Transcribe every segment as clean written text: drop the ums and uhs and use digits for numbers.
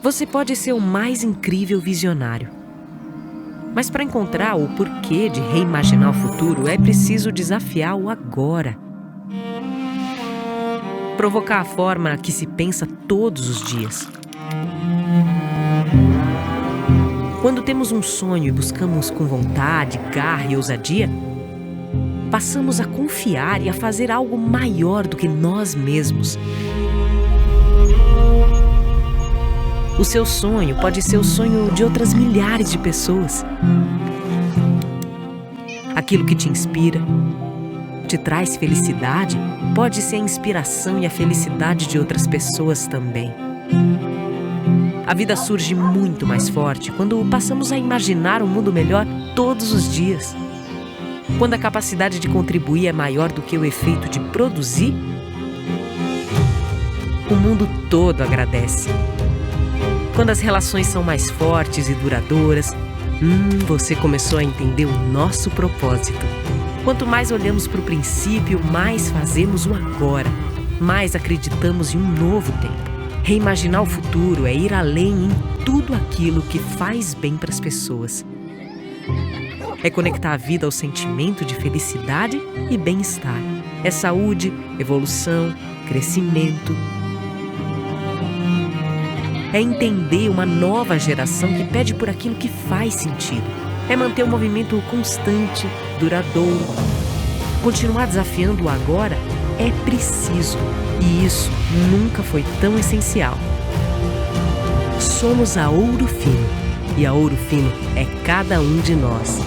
Você pode ser o mais incrível visionário. Mas para encontrar o porquê de reimaginar o futuro, é preciso desafiar o agora. Provocar a forma que se pensa todos os dias. Quando temos um sonho e buscamos com vontade, garra e ousadia, passamos a confiar e a fazer algo maior do que nós mesmos. O seu sonho pode ser o sonho de outras milhares de pessoas. Aquilo que te inspira, te traz felicidade, pode ser a inspiração e a felicidade de outras pessoas também. A vida surge muito mais forte quando passamos a imaginar um mundo melhor todos os dias. Quando a capacidade de contribuir é maior do que o efeito de produzir, o mundo todo agradece. Quando as relações são mais fortes e duradouras, você começou a entender o nosso propósito. Quanto mais olhamos para o princípio, mais fazemos o agora, mais acreditamos em um novo tempo. Reimaginar o futuro é ir além em tudo aquilo que faz bem para as pessoas. É conectar a vida ao sentimento de felicidade e bem-estar. É saúde, evolução, crescimento. É entender uma nova geração que pede por aquilo que faz sentido. É manter o movimento constante, duradouro. Continuar desafiando o agora é preciso, e isso nunca foi tão essencial. Somos a Ouro Fino, e a Ouro Fino é cada um de nós.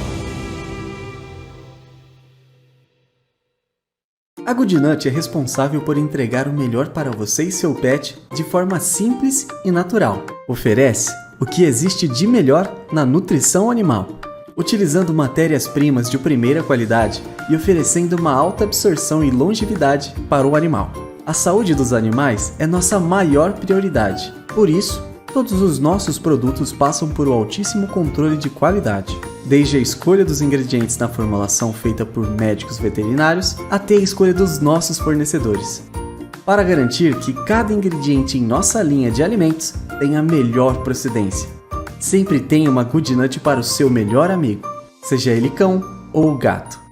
A Goodnut é responsável por entregar o melhor para você e seu pet de forma simples e natural. Oferece o que existe de melhor na nutrição animal, utilizando matérias-primas de primeira qualidade e oferecendo uma alta absorção e longevidade para o animal. A saúde dos animais é nossa maior prioridade. Por isso, todos os nossos produtos passam por um altíssimo controle de qualidade. Desde a escolha dos ingredientes na formulação feita por médicos veterinários até a escolha dos nossos fornecedores, para garantir que cada ingrediente em nossa linha de alimentos tenha a melhor procedência. Sempre tenha uma Goodnut para o seu melhor amigo, seja ele cão ou gato.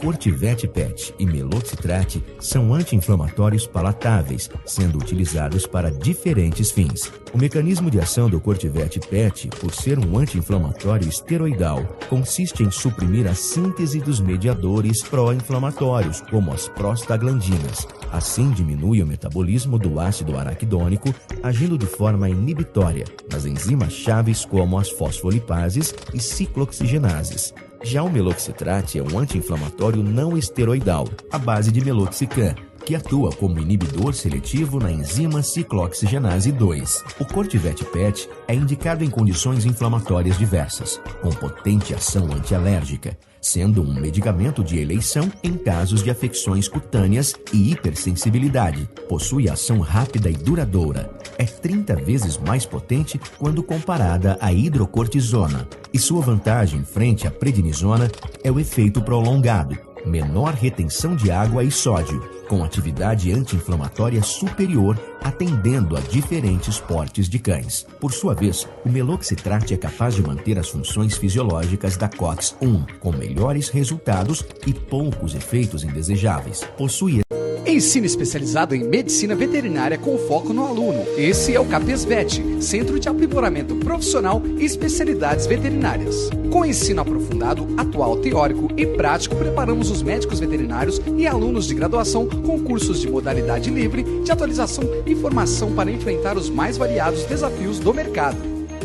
Cortivette Pet e Meloxicrate são anti-inflamatórios palatáveis, sendo utilizados para diferentes fins. O mecanismo de ação do Cortivette Pet, por ser um anti-inflamatório esteroidal, consiste em suprimir a síntese dos mediadores pró-inflamatórios, como as prostaglandinas. Assim, diminui o metabolismo do ácido araquidônico, agindo de forma inibitória nas enzimas chaves como as fosfolipases e ciclooxigenases. Já o Meloxicrate é um anti-inflamatório não esteroidal, à base de meloxicam, que atua como inibidor seletivo na enzima ciclooxigenase 2. O Cortivette Pet é indicado em condições inflamatórias diversas, com potente ação antialérgica, sendo um medicamento de eleição em casos de afecções cutâneas e hipersensibilidade. Possui ação rápida e duradoura. É 30 vezes mais potente quando comparada à hidrocortisona. E sua vantagem frente à prednisona é o efeito prolongado, menor retenção de água e sódio, com atividade anti-inflamatória superior, atendendo a diferentes portes de cães. Por sua vez, o Meloxicrate é capaz de manter as funções fisiológicas da COX-1, com melhores resultados e poucos efeitos indesejáveis. Possui Ensino especializado em medicina veterinária com foco no aluno. Esse é o CAPES VET, Centro de Aprimoramento Profissional e Especialidades Veterinárias. Com ensino aprofundado, atual, teórico e prático, preparamos os médicos veterinários e alunos de graduação com cursos de modalidade livre, de atualização e formação para enfrentar os mais variados desafios do mercado.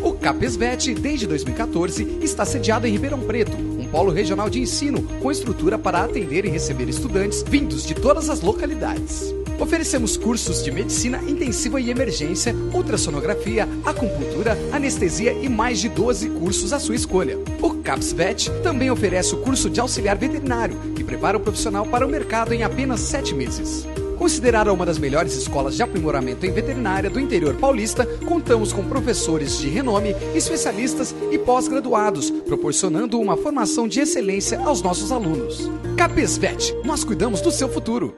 O CAPES VET, desde 2014, está sediado em Ribeirão Preto, polo regional de ensino, com estrutura para atender e receber estudantes vindos de todas as localidades. Oferecemos cursos de medicina intensiva e emergência, ultrassonografia, acupuntura, anestesia e mais de 12 cursos à sua escolha. O CAPES VET também oferece o curso de auxiliar veterinário, que prepara o profissional para o mercado em apenas 7 meses. Considerada uma das melhores escolas de aprimoramento em veterinária do interior paulista, contamos com professores de renome, especialistas e pós-graduados, proporcionando uma formação de excelência aos nossos alunos. CAPES VET, nós cuidamos do seu futuro.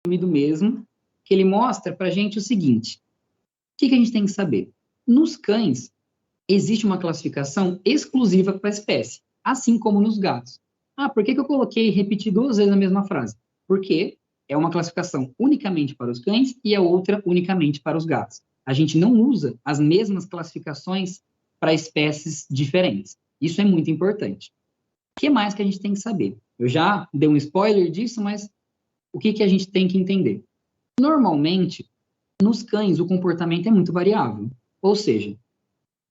do mesmo, que ele mostra para a gente o seguinte. O que a gente tem que saber? Nos cães, existe uma classificação exclusiva para a espécie, assim como nos gatos. Ah, por que eu coloquei e repeti 2 vezes a mesma frase? Porque é uma classificação unicamente para os cães e a outra unicamente para os gatos. A gente não usa as mesmas classificações para espécies diferentes. Isso é muito importante. O que mais que a gente tem que saber? Eu já dei um spoiler disso, mas o que a gente tem que entender? Normalmente, nos cães, o comportamento é muito variável. Ou seja,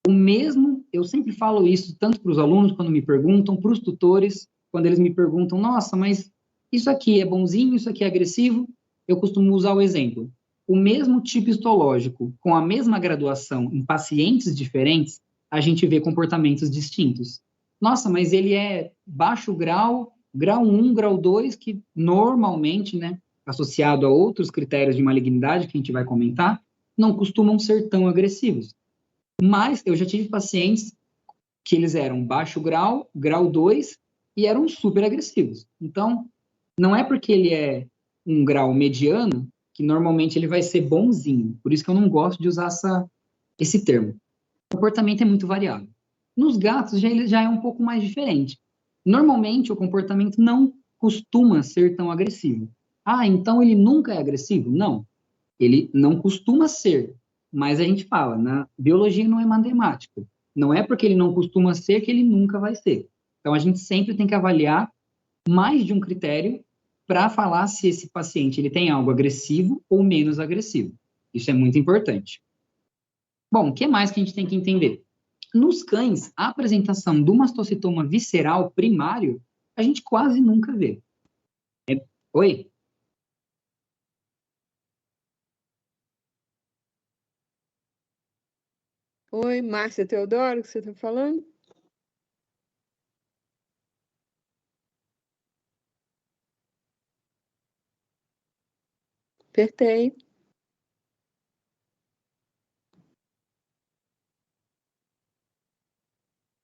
o mesmo, eu sempre falo isso tanto para os alunos quando me perguntam, para os tutores, quando eles me perguntam, nossa, mas isso aqui é bonzinho, isso aqui é agressivo, eu costumo usar o exemplo. O mesmo tipo histológico, com a mesma graduação em pacientes diferentes, a gente vê comportamentos distintos. Nossa, mas ele é baixo grau, grau 1, grau 2, que normalmente, né, associado a outros critérios de malignidade que a gente vai comentar, não costumam ser tão agressivos. Mas eu já tive pacientes que eles eram baixo grau, grau 2, e eram super agressivos. Então, não é porque ele é um grau mediano que normalmente ele vai ser bonzinho. Por isso que eu não gosto de usar esse termo. O comportamento é muito variável. Nos gatos, ele já é um pouco mais diferente. Normalmente, o comportamento não costuma ser tão agressivo. Ah, então ele nunca é agressivo? Não. Ele não costuma ser. Mas a gente fala, na biologia não é matemática. Não é porque ele não costuma ser que ele nunca vai ser. Então, a gente sempre tem que avaliar mais de um critério para falar se esse paciente ele tem algo agressivo ou menos agressivo. Isso é muito importante. Bom, o que mais que a gente tem que entender? Nos cães, a apresentação do mastocitoma visceral primário, a gente quase nunca vê. Oi? Oi, Márcia Teodoro, que você está falando? Apertei.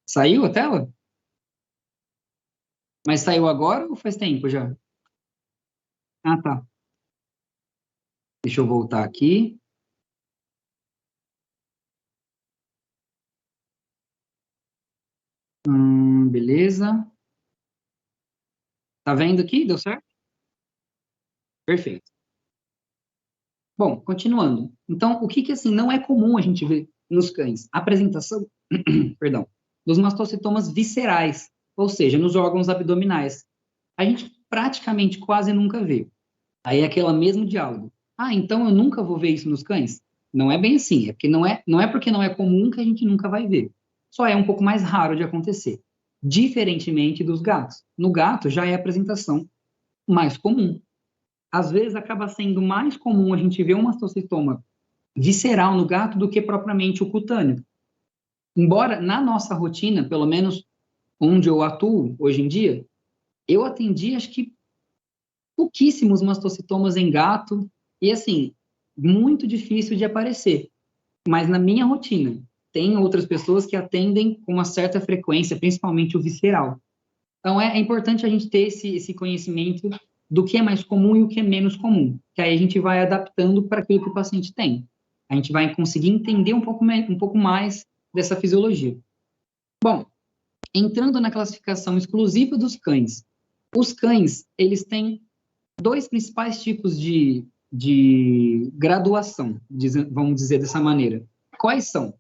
Saiu a tela? Mas saiu agora ou faz tempo já? Ah, tá. Deixa eu voltar aqui. Beleza. Tá vendo aqui? Deu certo? Perfeito. Bom, continuando. Então, o que assim, não é comum a gente ver nos cães? A apresentação, perdão, dos mastocitomas viscerais, ou seja, nos órgãos abdominais. A gente praticamente quase nunca vê. Aí é aquele mesmo diálogo. Ah, então eu nunca vou ver isso nos cães? Não é bem assim. É porque não é porque não é comum que a gente nunca vai ver. Só é um pouco mais raro de acontecer. Diferentemente dos gatos. No gato já é a apresentação mais comum. Às vezes acaba sendo mais comum a gente ver um mastocitoma visceral no gato do que propriamente o cutâneo. Embora na nossa rotina, pelo menos onde eu atuo hoje em dia, eu atendi acho que pouquíssimos mastocitomas em gato e assim, muito difícil de aparecer. Mas na minha rotina, tem outras pessoas que atendem com uma certa frequência, principalmente o visceral. Então é importante a gente ter esse conhecimento do que é mais comum e o que é menos comum, que aí a gente vai adaptando para aquilo que o paciente tem. A gente vai conseguir entender um pouco mais dessa fisiologia. Bom, entrando na classificação exclusiva dos cães, os cães, eles têm 2 principais tipos de graduação, vamos dizer dessa maneira. Quais são?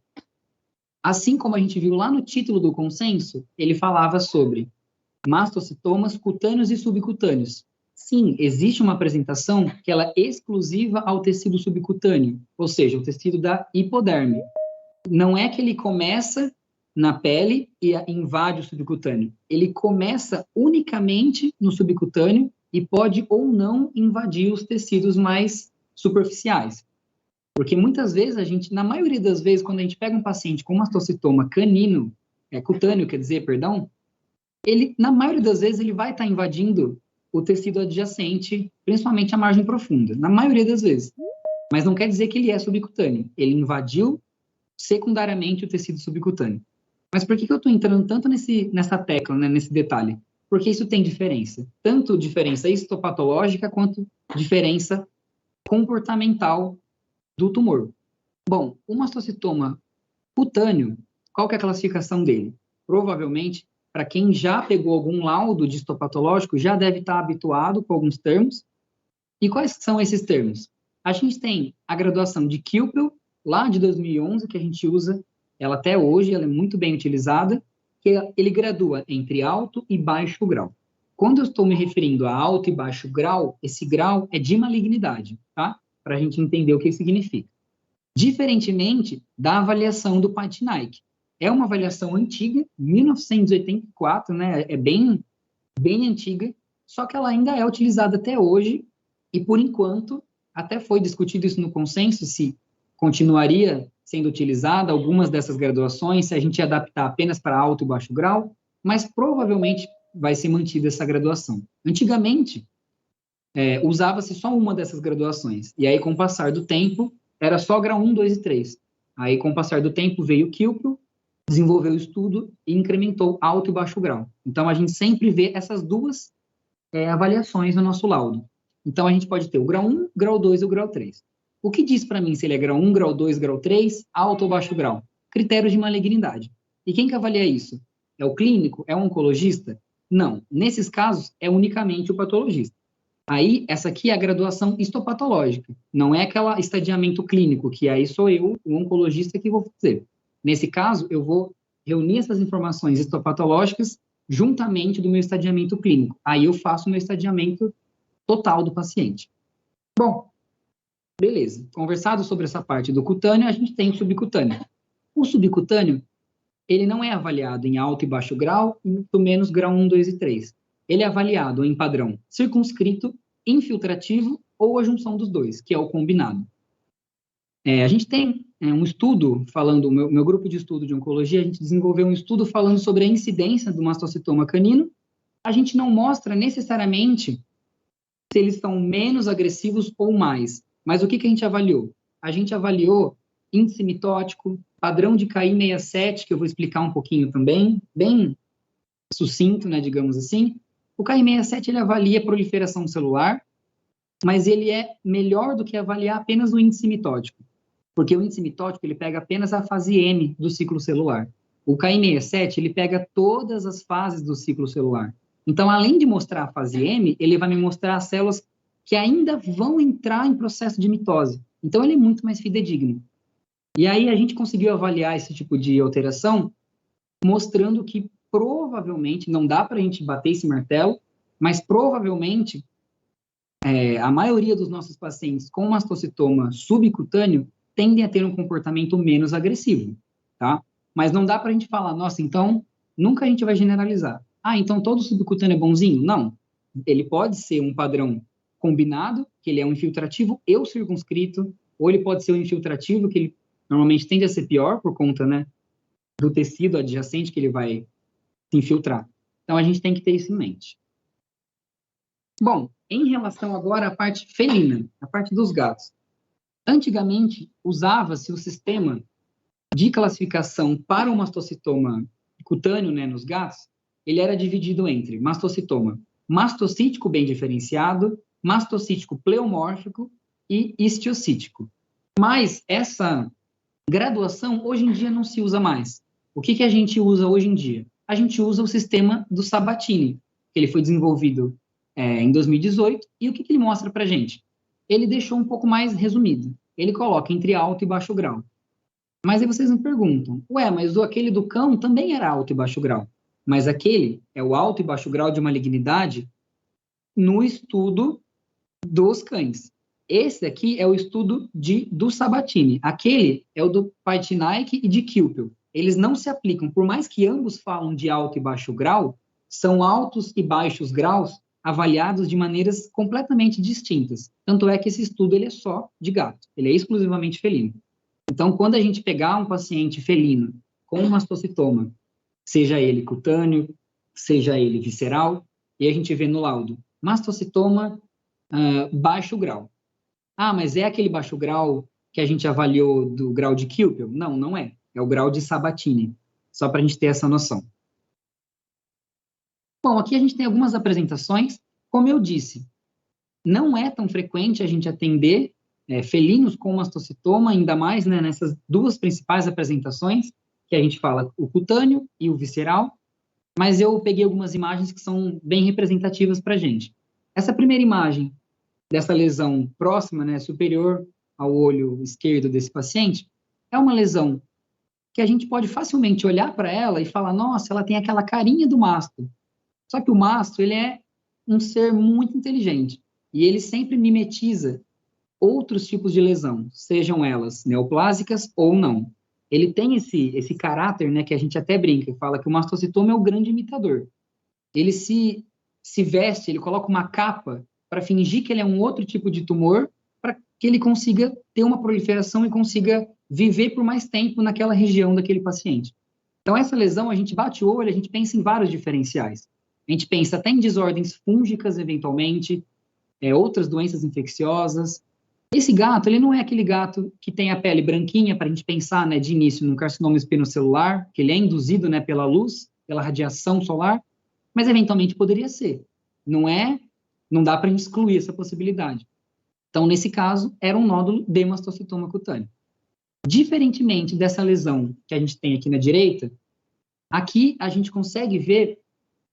Assim como a gente viu lá no título do consenso, ele falava sobre mastocitomas cutâneos e subcutâneos. Sim, existe uma apresentação que ela é exclusiva ao tecido subcutâneo, ou seja, o tecido da hipoderme. Não é que ele começa na pele e invade o subcutâneo. Ele começa unicamente no subcutâneo e pode ou não invadir os tecidos mais superficiais. Porque muitas vezes na maioria das vezes, quando a gente pega um paciente com mastocitoma canino, cutâneo, quer dizer, perdão, na maioria das vezes ele vai estar invadindo o tecido adjacente, principalmente a margem profunda, na maioria das vezes. Mas não quer dizer que ele é subcutâneo. Ele invadiu secundariamente o tecido subcutâneo. Mas por que eu estou entrando tanto nessa tecla, né, nesse detalhe? Porque isso tem diferença. Tanto diferença histopatológica quanto diferença comportamental do tumor. Bom, o mastocitoma cutâneo, qual que é a classificação dele? Provavelmente, para quem já pegou algum laudo de histopatológico, já deve estar habituado com alguns termos. E quais são esses termos? A gente tem a graduação de Kilpel, lá de 2011, que a gente usa ela até hoje, ela é muito bem utilizada, que ele gradua entre alto e baixo grau. Quando eu estou me referindo a alto e baixo grau, esse grau é de malignidade, tá? Para a gente entender o que significa. Diferentemente da avaliação do Patnaik. É uma avaliação antiga, 1984, né? É bem antiga, só que ela ainda é utilizada até hoje, e por enquanto, até foi discutido isso no consenso, se continuaria sendo utilizada algumas dessas graduações, se a gente ia adaptar apenas para alto e baixo grau, mas provavelmente vai ser mantida essa graduação. Antigamente, usava-se só uma dessas graduações, e aí com o passar do tempo, era só grau 1, 2 e 3. Aí com o passar do tempo veio o Kilpel, desenvolveu o estudo e incrementou alto e baixo grau. Então a gente sempre vê essas duas avaliações no nosso laudo. Então a gente pode ter o grau 1, grau 2 e o grau 3. O que diz para mim se ele é grau 1, grau 2, grau 3, alto ou baixo grau? Critérios de malignidade. E quem que avalia isso? É o clínico? É o oncologista? Não. Nesses casos, é unicamente o patologista. Aí, essa aqui é a graduação histopatológica. Não é aquele estadiamento clínico, que aí sou eu, o oncologista, que vou fazer. Nesse caso, eu vou reunir essas informações histopatológicas juntamente do meu estadiamento clínico. Aí eu faço o meu estadiamento total do paciente. Bom, beleza. Conversado sobre essa parte do cutâneo, a gente tem o subcutâneo. O subcutâneo, ele não é avaliado em alto e baixo grau, e muito menos grau 1, 2 e 3. Ele é avaliado em padrão circunscrito, infiltrativo ou a junção dos dois, que é o combinado. A gente tem um estudo falando, meu grupo de estudo de oncologia, a gente desenvolveu um estudo falando sobre a incidência do mastocitoma canino. A gente não mostra necessariamente se eles são menos agressivos ou mais. Mas o que a gente avaliou? A gente avaliou índice mitótico, padrão de KI67, que eu vou explicar um pouquinho também, bem sucinto, né, digamos assim. O KI67, ele avalia a proliferação celular, mas ele é melhor do que avaliar apenas o índice mitótico, porque o índice mitótico, ele pega apenas a fase M do ciclo celular. O KI67, ele pega todas as fases do ciclo celular. Então, além de mostrar a fase M, ele vai me mostrar as células que ainda vão entrar em processo de mitose. Então, ele é muito mais fidedigno. E aí, a gente conseguiu avaliar esse tipo de alteração, mostrando que provavelmente, não dá para a gente bater esse martelo, mas provavelmente, a maioria dos nossos pacientes com mastocitoma subcutâneo tendem a ter um comportamento menos agressivo, tá? Mas não dá para a gente falar, nossa, então, nunca a gente vai generalizar. Ah, então todo subcutâneo é bonzinho? Não. Ele pode ser um padrão combinado, que ele é um infiltrativo e o circunscrito, ou ele pode ser um infiltrativo, que ele normalmente tende a ser pior por conta, né, do tecido adjacente que ele vai se infiltrar. Então, a gente tem que ter isso em mente. Bom, em relação agora à parte felina, a parte dos gatos. Antigamente, usava-se o sistema de classificação para o mastocitoma cutâneo, né, nos gatos, ele era dividido entre mastocitoma mastocítico bem diferenciado, mastocítico pleomórfico e histiocítico. Mas essa graduação, hoje em dia, não se usa mais. O que a gente usa hoje em dia? A gente usa o sistema do Sabatini, que ele foi desenvolvido em 2018, e o que ele mostra para a gente? Ele deixou um pouco mais resumido. Ele coloca entre alto e baixo grau. Mas aí vocês me perguntam, mas aquele do cão também era alto e baixo grau. Mas aquele é o alto e baixo grau de malignidade no estudo dos cães. Esse aqui é o estudo do Sabatini. Aquele é o do Patnaik e de Kilpel. Eles não se aplicam, por mais que ambos falam de alto e baixo grau, são altos e baixos graus avaliados de maneiras completamente distintas. Tanto é que esse estudo ele é só de gato, ele é exclusivamente felino. Então, quando a gente pegar um paciente felino com mastocitoma, seja ele cutâneo, seja ele visceral, e a gente vê no laudo, mastocitoma baixo grau. Ah, mas é aquele baixo grau que a gente avaliou do grau de Kilpel? Não, não é. É o grau de Sabatini, só para a gente ter essa noção. Bom, aqui a gente tem algumas apresentações. Como eu disse, não é tão frequente a gente atender felinos com mastocitoma, ainda mais, né, nessas duas principais apresentações, que a gente fala, o cutâneo e o visceral, mas eu peguei algumas imagens que são bem representativas para a gente. Essa primeira imagem dessa lesão próxima, né, superior ao olho esquerdo desse paciente, é uma lesão que a gente pode facilmente olhar para ela e falar, nossa, ela tem aquela carinha do masto. Só que o masto, ele é um ser muito inteligente e ele sempre mimetiza outros tipos de lesão, sejam elas neoplásicas ou não. Ele tem esse caráter, né, que a gente até brinca, fala que o mastocitoma é o grande imitador. Ele se veste, ele coloca uma capa para fingir que ele é um outro tipo de tumor, para que ele consiga ter uma proliferação e consiga viver por mais tempo naquela região daquele paciente. Então, essa lesão, a gente bate o olho, a gente pensa em vários diferenciais. A gente pensa até em desordens fúngicas, eventualmente, outras doenças infecciosas. Esse gato, ele não é aquele gato que tem a pele branquinha, para a gente pensar, né, de início, no carcinoma espinocelular, que ele é induzido, né, pela luz, pela radiação solar, mas eventualmente poderia ser. Não dá para excluir essa possibilidade. Então, nesse caso, era um nódulo de mastocitoma cutâneo. Diferentemente dessa lesão que a gente tem aqui na direita, aqui a gente consegue ver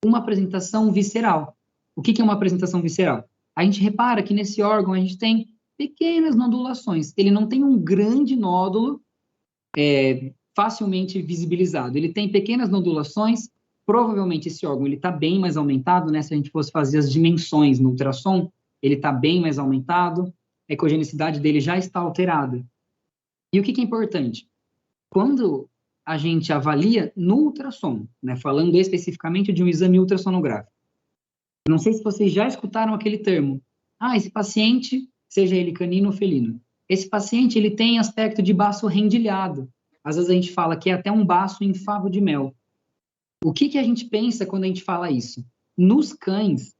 uma apresentação visceral. O que é uma apresentação visceral? A gente repara que nesse órgão a gente tem pequenas nodulações. Ele não tem um grande nódulo facilmente visibilizado. Ele tem pequenas nodulações. Provavelmente esse órgão está bem mais aumentado, né? Se a gente fosse fazer as dimensões no ultrassom, ele está bem mais aumentado. A ecogenicidade dele já está alterada. E o que é importante? Quando a gente avalia no ultrassom, né? Falando especificamente de um exame ultrassonográfico, não sei se vocês já escutaram aquele termo. Esse paciente, seja ele canino ou felino, esse paciente ele tem aspecto de baço rendilhado. Às vezes a gente fala que é até um baço em favo de mel. O que a gente pensa quando a gente fala isso? Nos cães,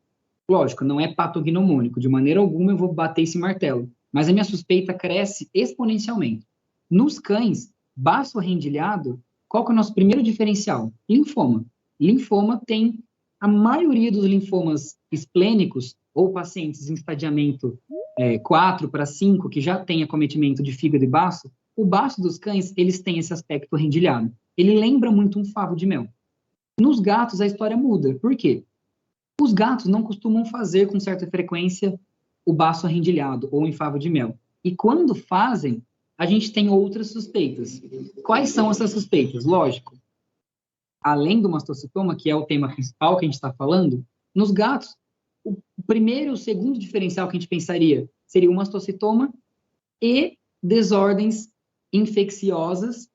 lógico, não é patognomônico, de maneira alguma eu vou bater esse martelo, mas a minha suspeita cresce exponencialmente. Nos cães, baço rendilhado, qual que é o nosso primeiro diferencial? Linfoma. Linfoma tem a maioria dos linfomas esplênicos, ou pacientes em estadiamento 4 para 5, que já tem acometimento de fígado e baço, o baço dos cães, eles têm esse aspecto rendilhado. Ele lembra muito um favo de mel. Nos gatos, a história muda. Por quê? Os gatos não costumam fazer com certa frequência o baço rendilhado ou em favo de mel. E quando fazem, a gente tem outras suspeitas. Quais são essas suspeitas? Lógico, além do mastocitoma, que é o tema principal que a gente está falando, nos gatos, o primeiro e o segundo diferencial que a gente pensaria seria o mastocitoma e desordens infecciosas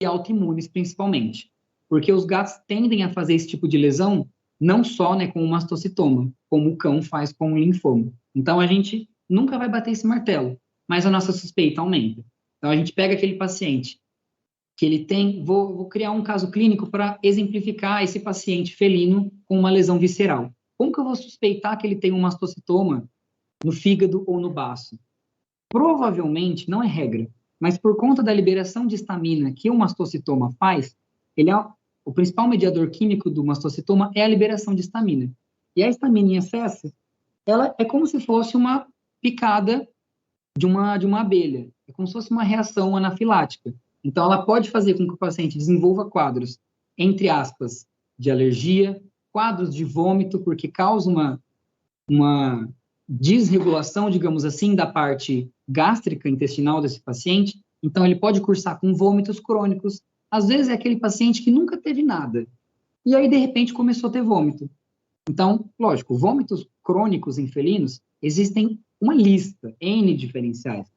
e autoimunes, principalmente. Porque os gatos tendem a fazer esse tipo de lesão não só, né, com o mastocitoma, como o cão faz com o linfoma. Então, a gente nunca vai bater esse martelo, mas a nossa suspeita aumenta. Então, a gente pega aquele paciente que ele tem... Vou criar um caso clínico para exemplificar esse paciente felino com uma lesão visceral. Como que eu vou suspeitar que ele tem um mastocitoma no fígado ou no baço? Provavelmente, não é regra, mas por conta da liberação de histamina que o mastocitoma faz, o principal mediador químico do mastocitoma é a liberação de histamina. E a histamina em excesso, ela é como se fosse uma picada de uma abelha. É como se fosse uma reação anafilática. Então, ela pode fazer com que o paciente desenvolva quadros, entre aspas, de alergia, quadros de vômito, porque causa uma desregulação, digamos assim, da parte gástrica intestinal desse paciente. Então, ele pode cursar com vômitos crônicos. Às vezes, é aquele paciente que nunca teve nada. E aí, de repente, começou a ter vômito. Então, lógico, vômitos crônicos em felinos, existem uma lista, N diferenciais.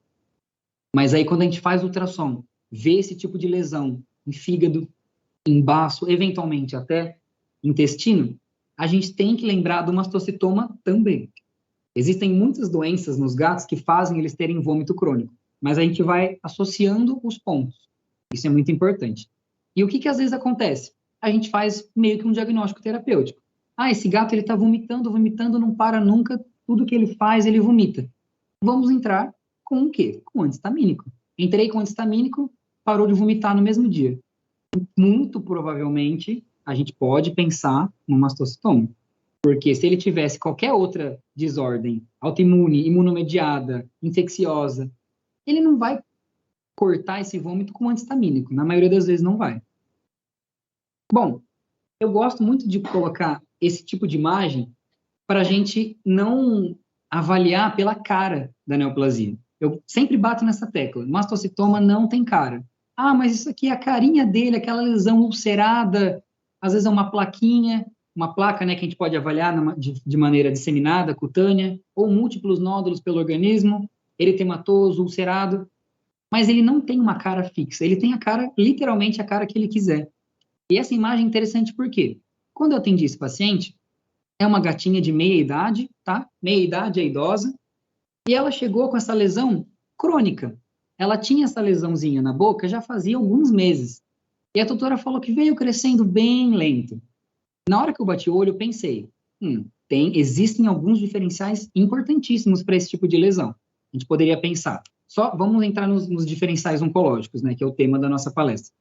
Mas aí, quando a gente faz ultrassom, vê esse tipo de lesão em fígado, em baço, eventualmente até intestino, a gente tem que lembrar do mastocitoma também. Existem muitas doenças nos gatos que fazem eles terem vômito crônico, mas a gente vai associando os pontos. Isso é muito importante. E o que às vezes acontece? A gente faz meio que um diagnóstico terapêutico. Esse gato ele está vomitando, não para nunca, tudo que ele faz, ele vomita. Vamos entrar com o quê? Com antihistamínico. Entrei com antihistamínico, parou de vomitar no mesmo dia. Muito provavelmente, a gente pode pensar no mastocitoma. Porque se ele tivesse qualquer outra desordem, autoimune, imunomediada, infecciosa, ele não vai cortar esse vômito com antistamínico. Na maioria das vezes não vai. Bom, eu gosto muito de colocar esse tipo de imagem para a gente não avaliar pela cara da neoplasia. Eu sempre bato nessa tecla. Mastocitoma não tem cara. Ah, mas isso aqui é a carinha dele, aquela lesão ulcerada, às vezes é uma plaquinha, uma placa, né, que a gente pode avaliar de maneira disseminada, cutânea, ou múltiplos nódulos pelo organismo, eritematoso, ulcerado, mas ele não tem uma cara fixa, ele tem a cara, literalmente a cara que ele quiser. E essa imagem é interessante por quê? Quando eu atendi esse paciente, é uma gatinha de meia idade, tá? Meia idade, é idosa, e ela chegou com essa lesão crônica. Ela tinha essa lesãozinha na boca já fazia alguns meses. E a tutora falou que veio crescendo bem lento. Na hora que eu bati o olho, eu pensei, existem alguns diferenciais importantíssimos para esse tipo de lesão. A gente poderia pensar. Só vamos entrar nos diferenciais oncológicos, né, que é o tema da nossa palestra.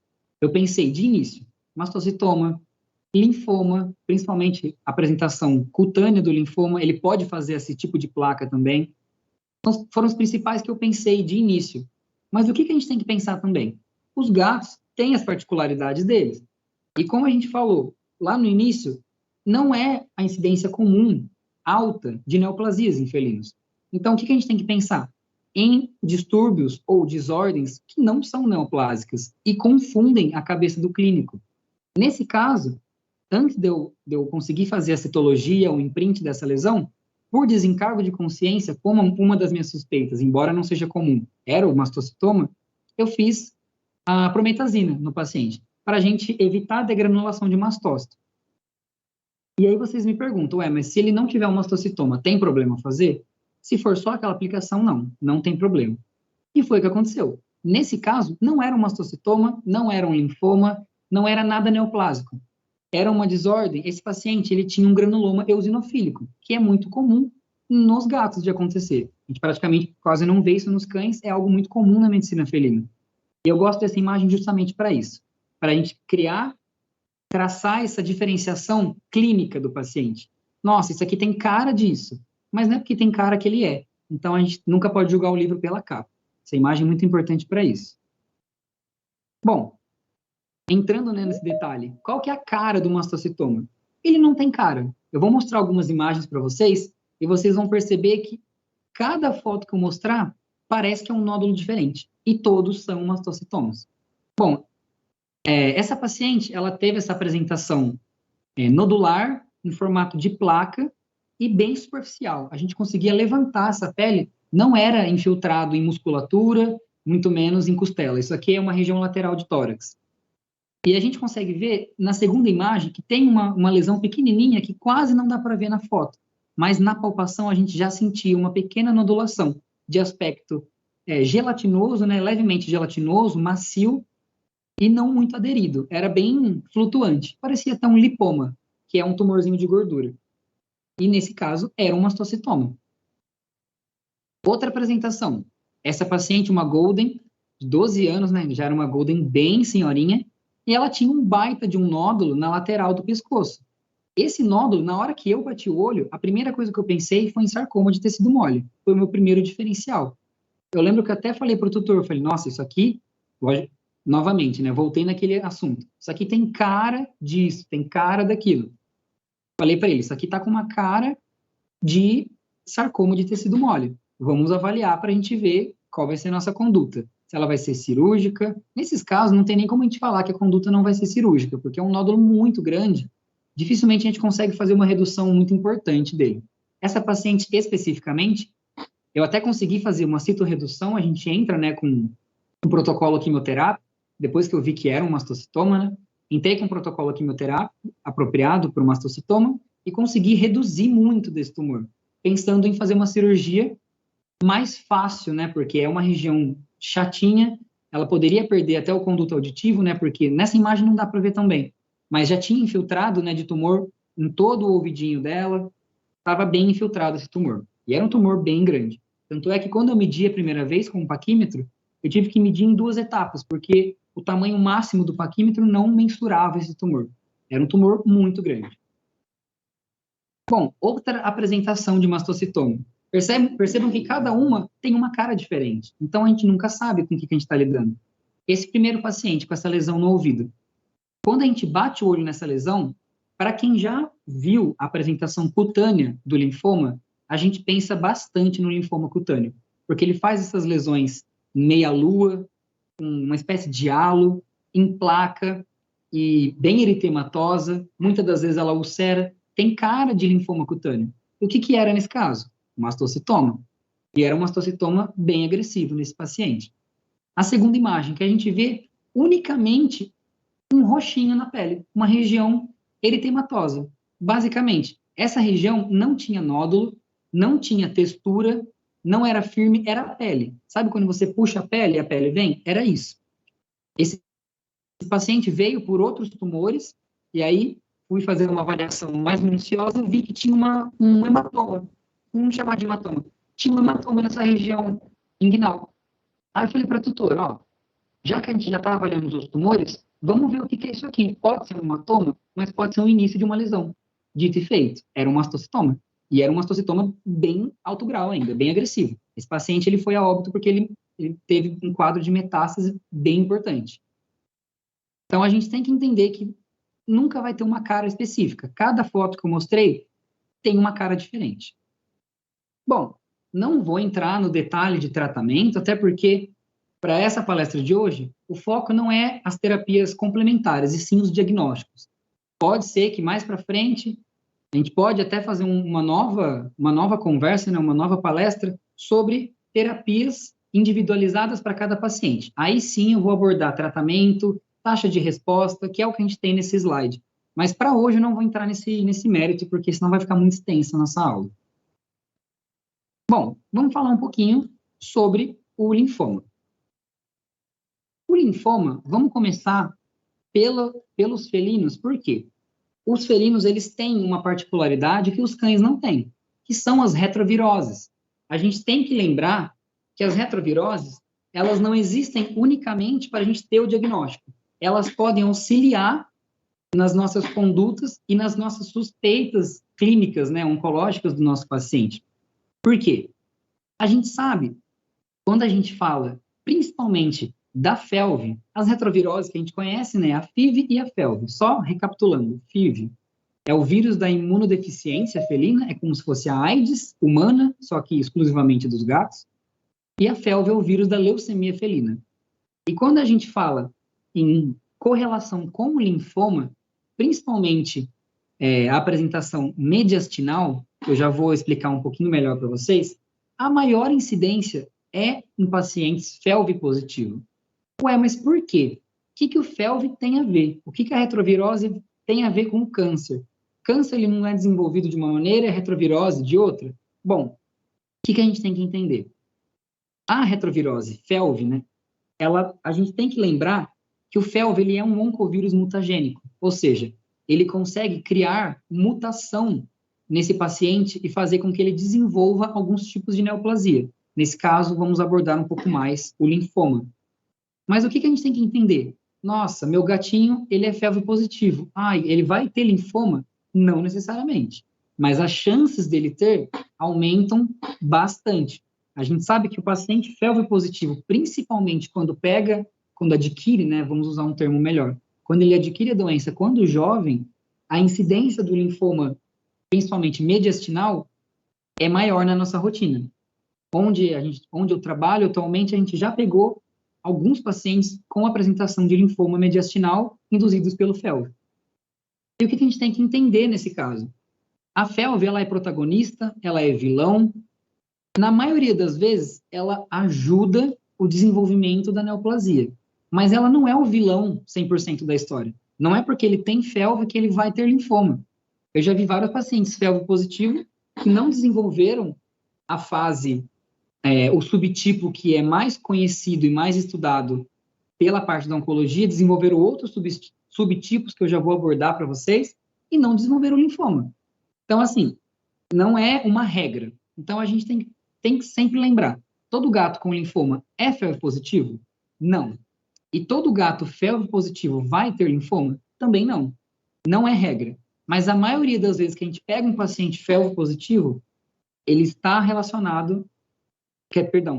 Eu pensei, de início, mastocitoma, linfoma, principalmente a apresentação cutânea do linfoma, ele pode fazer esse tipo de placa também. Então, foram os principais que eu pensei de início. Mas o que a gente tem que pensar também? Os gatos têm as particularidades deles. E como a gente falou lá no início, não é a incidência comum, alta, de neoplasias em felinos. Então, o que a gente tem que pensar? Em distúrbios ou desordens que não são neoplásicas e confundem a cabeça do clínico. Nesse caso, antes de eu conseguir fazer a citologia, o imprint dessa lesão, por desencargo de consciência, como uma das minhas suspeitas, embora não seja comum, era o mastocitoma, eu fiz a prometazina no paciente, para a gente evitar a degranulação de mastócito. E aí vocês me perguntam, mas se ele não tiver um mastocitoma, tem problema fazer? Se for só aquela aplicação, não tem problema. E foi o que aconteceu. Nesse caso, não era um mastocitoma, não era um linfoma, não era nada neoplásico. Era uma desordem, esse paciente ele tinha um granuloma eosinofílico, que é muito comum nos gatos de acontecer. A gente praticamente quase não vê isso nos cães, é algo muito comum na medicina felina. E eu gosto dessa imagem justamente para isso, para a gente traçar essa diferenciação clínica do paciente. Nossa, isso aqui tem cara disso, mas não é porque tem cara que ele é. Então, a gente nunca pode julgar o livro pela capa. Essa imagem é muito importante para isso. Bom, entrando, né, nesse detalhe, qual que é a cara do mastocitoma? Ele não tem cara. Eu vou mostrar algumas imagens para vocês e vocês vão perceber que cada foto que eu mostrar parece que é um nódulo diferente. E todos são mastocitomas. Bom, essa paciente, ela teve essa apresentação nodular, em formato de placa e bem superficial. A gente conseguia levantar essa pele, não era infiltrado em musculatura, muito menos em costela. Isso aqui é uma região lateral de tórax. E a gente consegue ver na segunda imagem que tem uma lesão pequenininha que quase não dá para ver na foto. Mas na palpação a gente já sentia uma pequena nodulação de aspecto gelatinoso, né, levemente gelatinoso, macio e não muito aderido. Era bem flutuante. Parecia até um lipoma, que é um tumorzinho de gordura. E nesse caso era um mastocitoma. Outra apresentação. Essa paciente, uma golden, de 12 anos, né, já era uma golden bem senhorinha, e ela tinha um baita de um nódulo na lateral do pescoço. Esse nódulo, na hora que eu bati o olho, a primeira coisa que eu pensei foi em sarcoma de tecido mole. Foi o meu primeiro diferencial. Eu lembro que eu até falei para o tutor, falei, nossa, isso aqui, novamente, né, voltei naquele assunto. Isso aqui tem cara disso, tem cara daquilo. Falei para ele, isso aqui está com uma cara de sarcoma de tecido mole. Vamos avaliar para a gente ver qual vai ser a nossa conduta. Se ela vai ser cirúrgica. Nesses casos, não tem nem como a gente falar que a conduta não vai ser cirúrgica, porque é um nódulo muito grande. Dificilmente a gente consegue fazer uma redução muito importante dele. Essa paciente especificamente, eu até consegui fazer uma citorredução, a gente entra, né, com um protocolo quimioterápico, depois que eu vi que era um mastocitoma, né, entrei com um protocolo quimioterápico apropriado para o mastocitoma e consegui reduzir muito desse tumor, pensando em fazer uma cirurgia mais fácil, né, porque é uma região chatinha, ela poderia perder até o conduto auditivo, né, porque nessa imagem não dá para ver tão bem, mas já tinha infiltrado, né, de tumor em todo o ouvidinho dela, estava bem infiltrado esse tumor, e era um tumor bem grande. Tanto é que quando eu medi a primeira vez com o paquímetro, eu tive que medir em 2 etapas, porque o tamanho máximo do paquímetro não mensurava esse tumor. Era um tumor muito grande. Bom, outra apresentação de mastocitoma. Percebam que cada uma tem uma cara diferente. Então, a gente nunca sabe com o que a gente está lidando. Esse primeiro paciente com essa lesão no ouvido. Quando a gente bate o olho nessa lesão, para quem já viu a apresentação cutânea do linfoma, a gente pensa bastante no linfoma cutâneo, porque ele faz essas lesões meia-lua, uma espécie de halo, em placa e bem eritematosa, muitas das vezes ela ulcera, tem cara de linfoma cutâneo. O que era nesse caso? Mastocitoma. E era um mastocitoma bem agressivo nesse paciente. A segunda imagem, que a gente vê unicamente um roxinho na pele, uma região eritematosa. Basicamente, essa região não tinha nódulo, não tinha textura, não era firme, era a pele. Sabe quando você puxa a pele e a pele vem? Era isso. Esse paciente veio por outros tumores, e aí fui fazer uma avaliação mais minuciosa, vi que tinha um hematoma, vamos chamar de hematoma. Tinha um hematoma nessa região inguinal. Aí eu falei para a tutora, ó, já que a gente já está avaliando os outros tumores, vamos ver o que é isso aqui. Pode ser um hematoma, mas pode ser o início de uma lesão. Dito e feito, era um mastocitoma. E era um mastocitoma bem alto grau ainda, bem agressivo. Esse paciente ele foi a óbito porque ele teve um quadro de metástase bem importante. Então, a gente tem que entender que nunca vai ter uma cara específica. Cada foto que eu mostrei tem uma cara diferente. Bom, não vou entrar no detalhe de tratamento, até porque, para essa palestra de hoje, o foco não é as terapias complementares, e sim os diagnósticos. Pode ser que mais para frente, a gente pode até fazer uma nova conversa, né, uma nova palestra sobre terapias individualizadas para cada paciente. Aí sim eu vou abordar tratamento, taxa de resposta, que é o que a gente tem nesse slide. Mas para hoje eu não vou entrar nesse mérito, porque senão vai ficar muito extensa a nossa aula. Bom, vamos falar um pouquinho sobre o linfoma. O linfoma, vamos começar pelos felinos, por quê? Os felinos, eles têm uma particularidade que os cães não têm, que são as retroviroses. A gente tem que lembrar que as retroviroses, elas não existem unicamente para a gente ter o diagnóstico. Elas podem auxiliar nas nossas condutas e nas nossas suspeitas clínicas, né, oncológicas do nosso paciente. Por quê? A gente sabe, quando a gente fala, principalmente da FeLV, as retroviroses que a gente conhece, né, a FIV e a FeLV. Só recapitulando, FIV é o vírus da imunodeficiência felina, é como se fosse a AIDS humana, só que exclusivamente dos gatos, e a FeLV é o vírus da leucemia felina. E quando a gente fala em correlação com o linfoma, principalmente a apresentação mediastinal, eu já vou explicar um pouquinho melhor para vocês, a maior incidência é em pacientes FeLV positivo. Ué, mas por quê? O que o FeLV tem a ver? O que a retrovirose tem a ver com o câncer? Câncer ele não é desenvolvido de uma maneira e a retrovirose de outra? Bom, o que a gente tem que entender? A retrovirose FeLV, né? A gente tem que lembrar que o FeLV ele é um oncovírus mutagênico, ou seja, ele consegue criar mutação nesse paciente e fazer com que ele desenvolva alguns tipos de neoplasia. Nesse caso, vamos abordar um pouco mais o linfoma. Mas o que a gente tem que entender? Nossa, meu gatinho, ele é FeLV positivo. Ele vai ter linfoma? Não necessariamente. Mas as chances dele ter aumentam bastante. A gente sabe que o paciente FeLV positivo, principalmente quando adquire, né, vamos usar um termo melhor, quando ele adquire a doença, quando jovem, a incidência do linfoma, principalmente mediastinal, é maior na nossa rotina. Onde eu trabalho atualmente, a gente já pegou alguns pacientes com apresentação de linfoma mediastinal induzidos pelo FeLV. E o que a gente tem que entender nesse caso? A FeLV, ela é protagonista, ela é vilão. Na maioria das vezes, ela ajuda o desenvolvimento da neoplasia. Mas ela não é o vilão 100% da história. Não é porque ele tem FeLV que ele vai ter linfoma. Eu já vi vários pacientes FeLV positivo que não desenvolveram a fase, o subtipo que é mais conhecido e mais estudado pela parte da oncologia, desenvolveram outros subtipos que eu já vou abordar para vocês e não desenvolveram linfoma. Então, assim, não é uma regra. Então, a gente tem que sempre lembrar, todo gato com linfoma é FeLV positivo? Não. E todo gato FeLV positivo vai ter linfoma? Também não. Não é regra. Mas a maioria das vezes que a gente pega um paciente felvo positivo, ele está relacionado...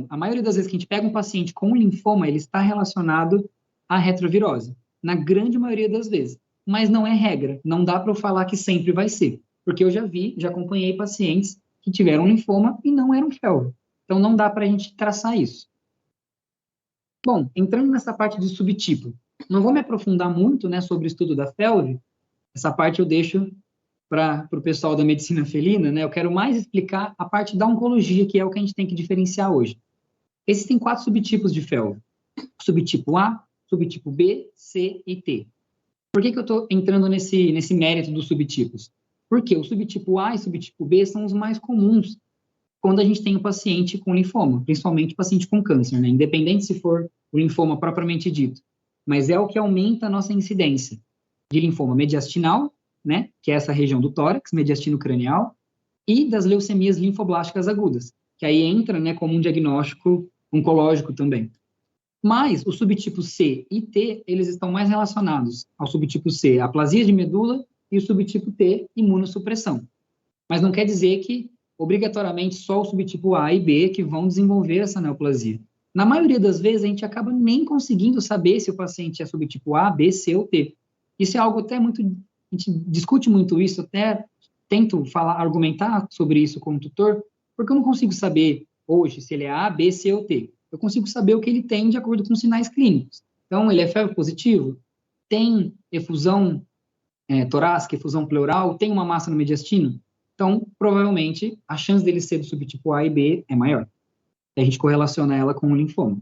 a maioria das vezes que a gente pega um paciente com linfoma, ele está relacionado à retrovirose. Na grande maioria das vezes. Mas não é regra. Não dá para eu falar que sempre vai ser. Porque eu já acompanhei pacientes que tiveram linfoma e não eram felvo. Então, não dá para a gente traçar isso. Bom, entrando nessa parte de subtipo, não vou me aprofundar muito, né, sobre o estudo da felve. Essa parte eu deixo para o pessoal da medicina felina, né? Eu quero mais explicar a parte da oncologia, que é o que a gente tem que diferenciar hoje. Existem 4 subtipos de felve. Subtipo A, subtipo B, C e T. Por que eu estou entrando nesse mérito dos subtipos? Porque o subtipo A e o subtipo B são os mais comuns quando a gente tem um paciente com linfoma, principalmente paciente com câncer, né? Independente se for o linfoma propriamente dito. Mas é o que aumenta a nossa incidência de linfoma mediastinal, né? Que é essa região do tórax, mediastino cranial, e das leucemias linfoblásticas agudas, que aí entra, né, como um diagnóstico oncológico também. Mas os subtipos C e T, eles estão mais relacionados ao subtipo C, aplasia de medula, e o subtipo T, imunossupressão. Mas não quer dizer que, obrigatoriamente, só o subtipo A e B que vão desenvolver essa neoplasia. Na maioria das vezes, a gente acaba nem conseguindo saber se o paciente é subtipo A, B, C ou T. Isso é algo até muito... A gente discute muito isso, até tento argumentar sobre isso como tutor, porque eu não consigo saber hoje se ele é A, B, C ou T. Eu consigo saber o que ele tem de acordo com sinais clínicos. Então, ele é felvo positivo, tem efusão torácica, efusão pleural, tem uma massa no mediastino. Então, provavelmente, a chance dele ser do subtipo A e B é maior. E a gente correlaciona ela com o linfoma.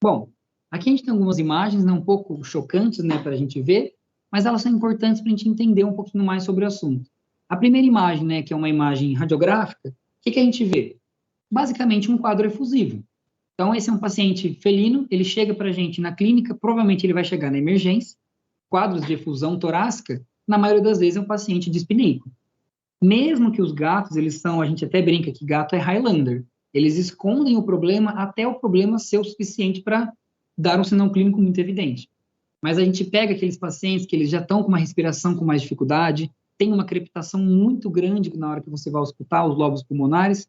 Bom, aqui a gente tem algumas imagens, né, um pouco chocantes, né, para a gente ver, mas elas são importantes para a gente entender um pouquinho mais sobre o assunto. A primeira imagem, né, que é uma imagem radiográfica, o que a gente vê? Basicamente um quadro efusivo. Então, esse é um paciente felino, ele chega para a gente na clínica, provavelmente ele vai chegar na emergência, quadros de efusão torácica, na maioria das vezes é um paciente dispneico. Mesmo que os gatos, eles são, a gente até brinca que gato é Highlander, eles escondem o problema até o problema ser o suficiente para dar um sinal clínico muito evidente. Mas a gente pega aqueles pacientes que eles já estão com uma respiração com mais dificuldade, tem uma crepitação muito grande na hora que você vai auscultar os lobos pulmonares.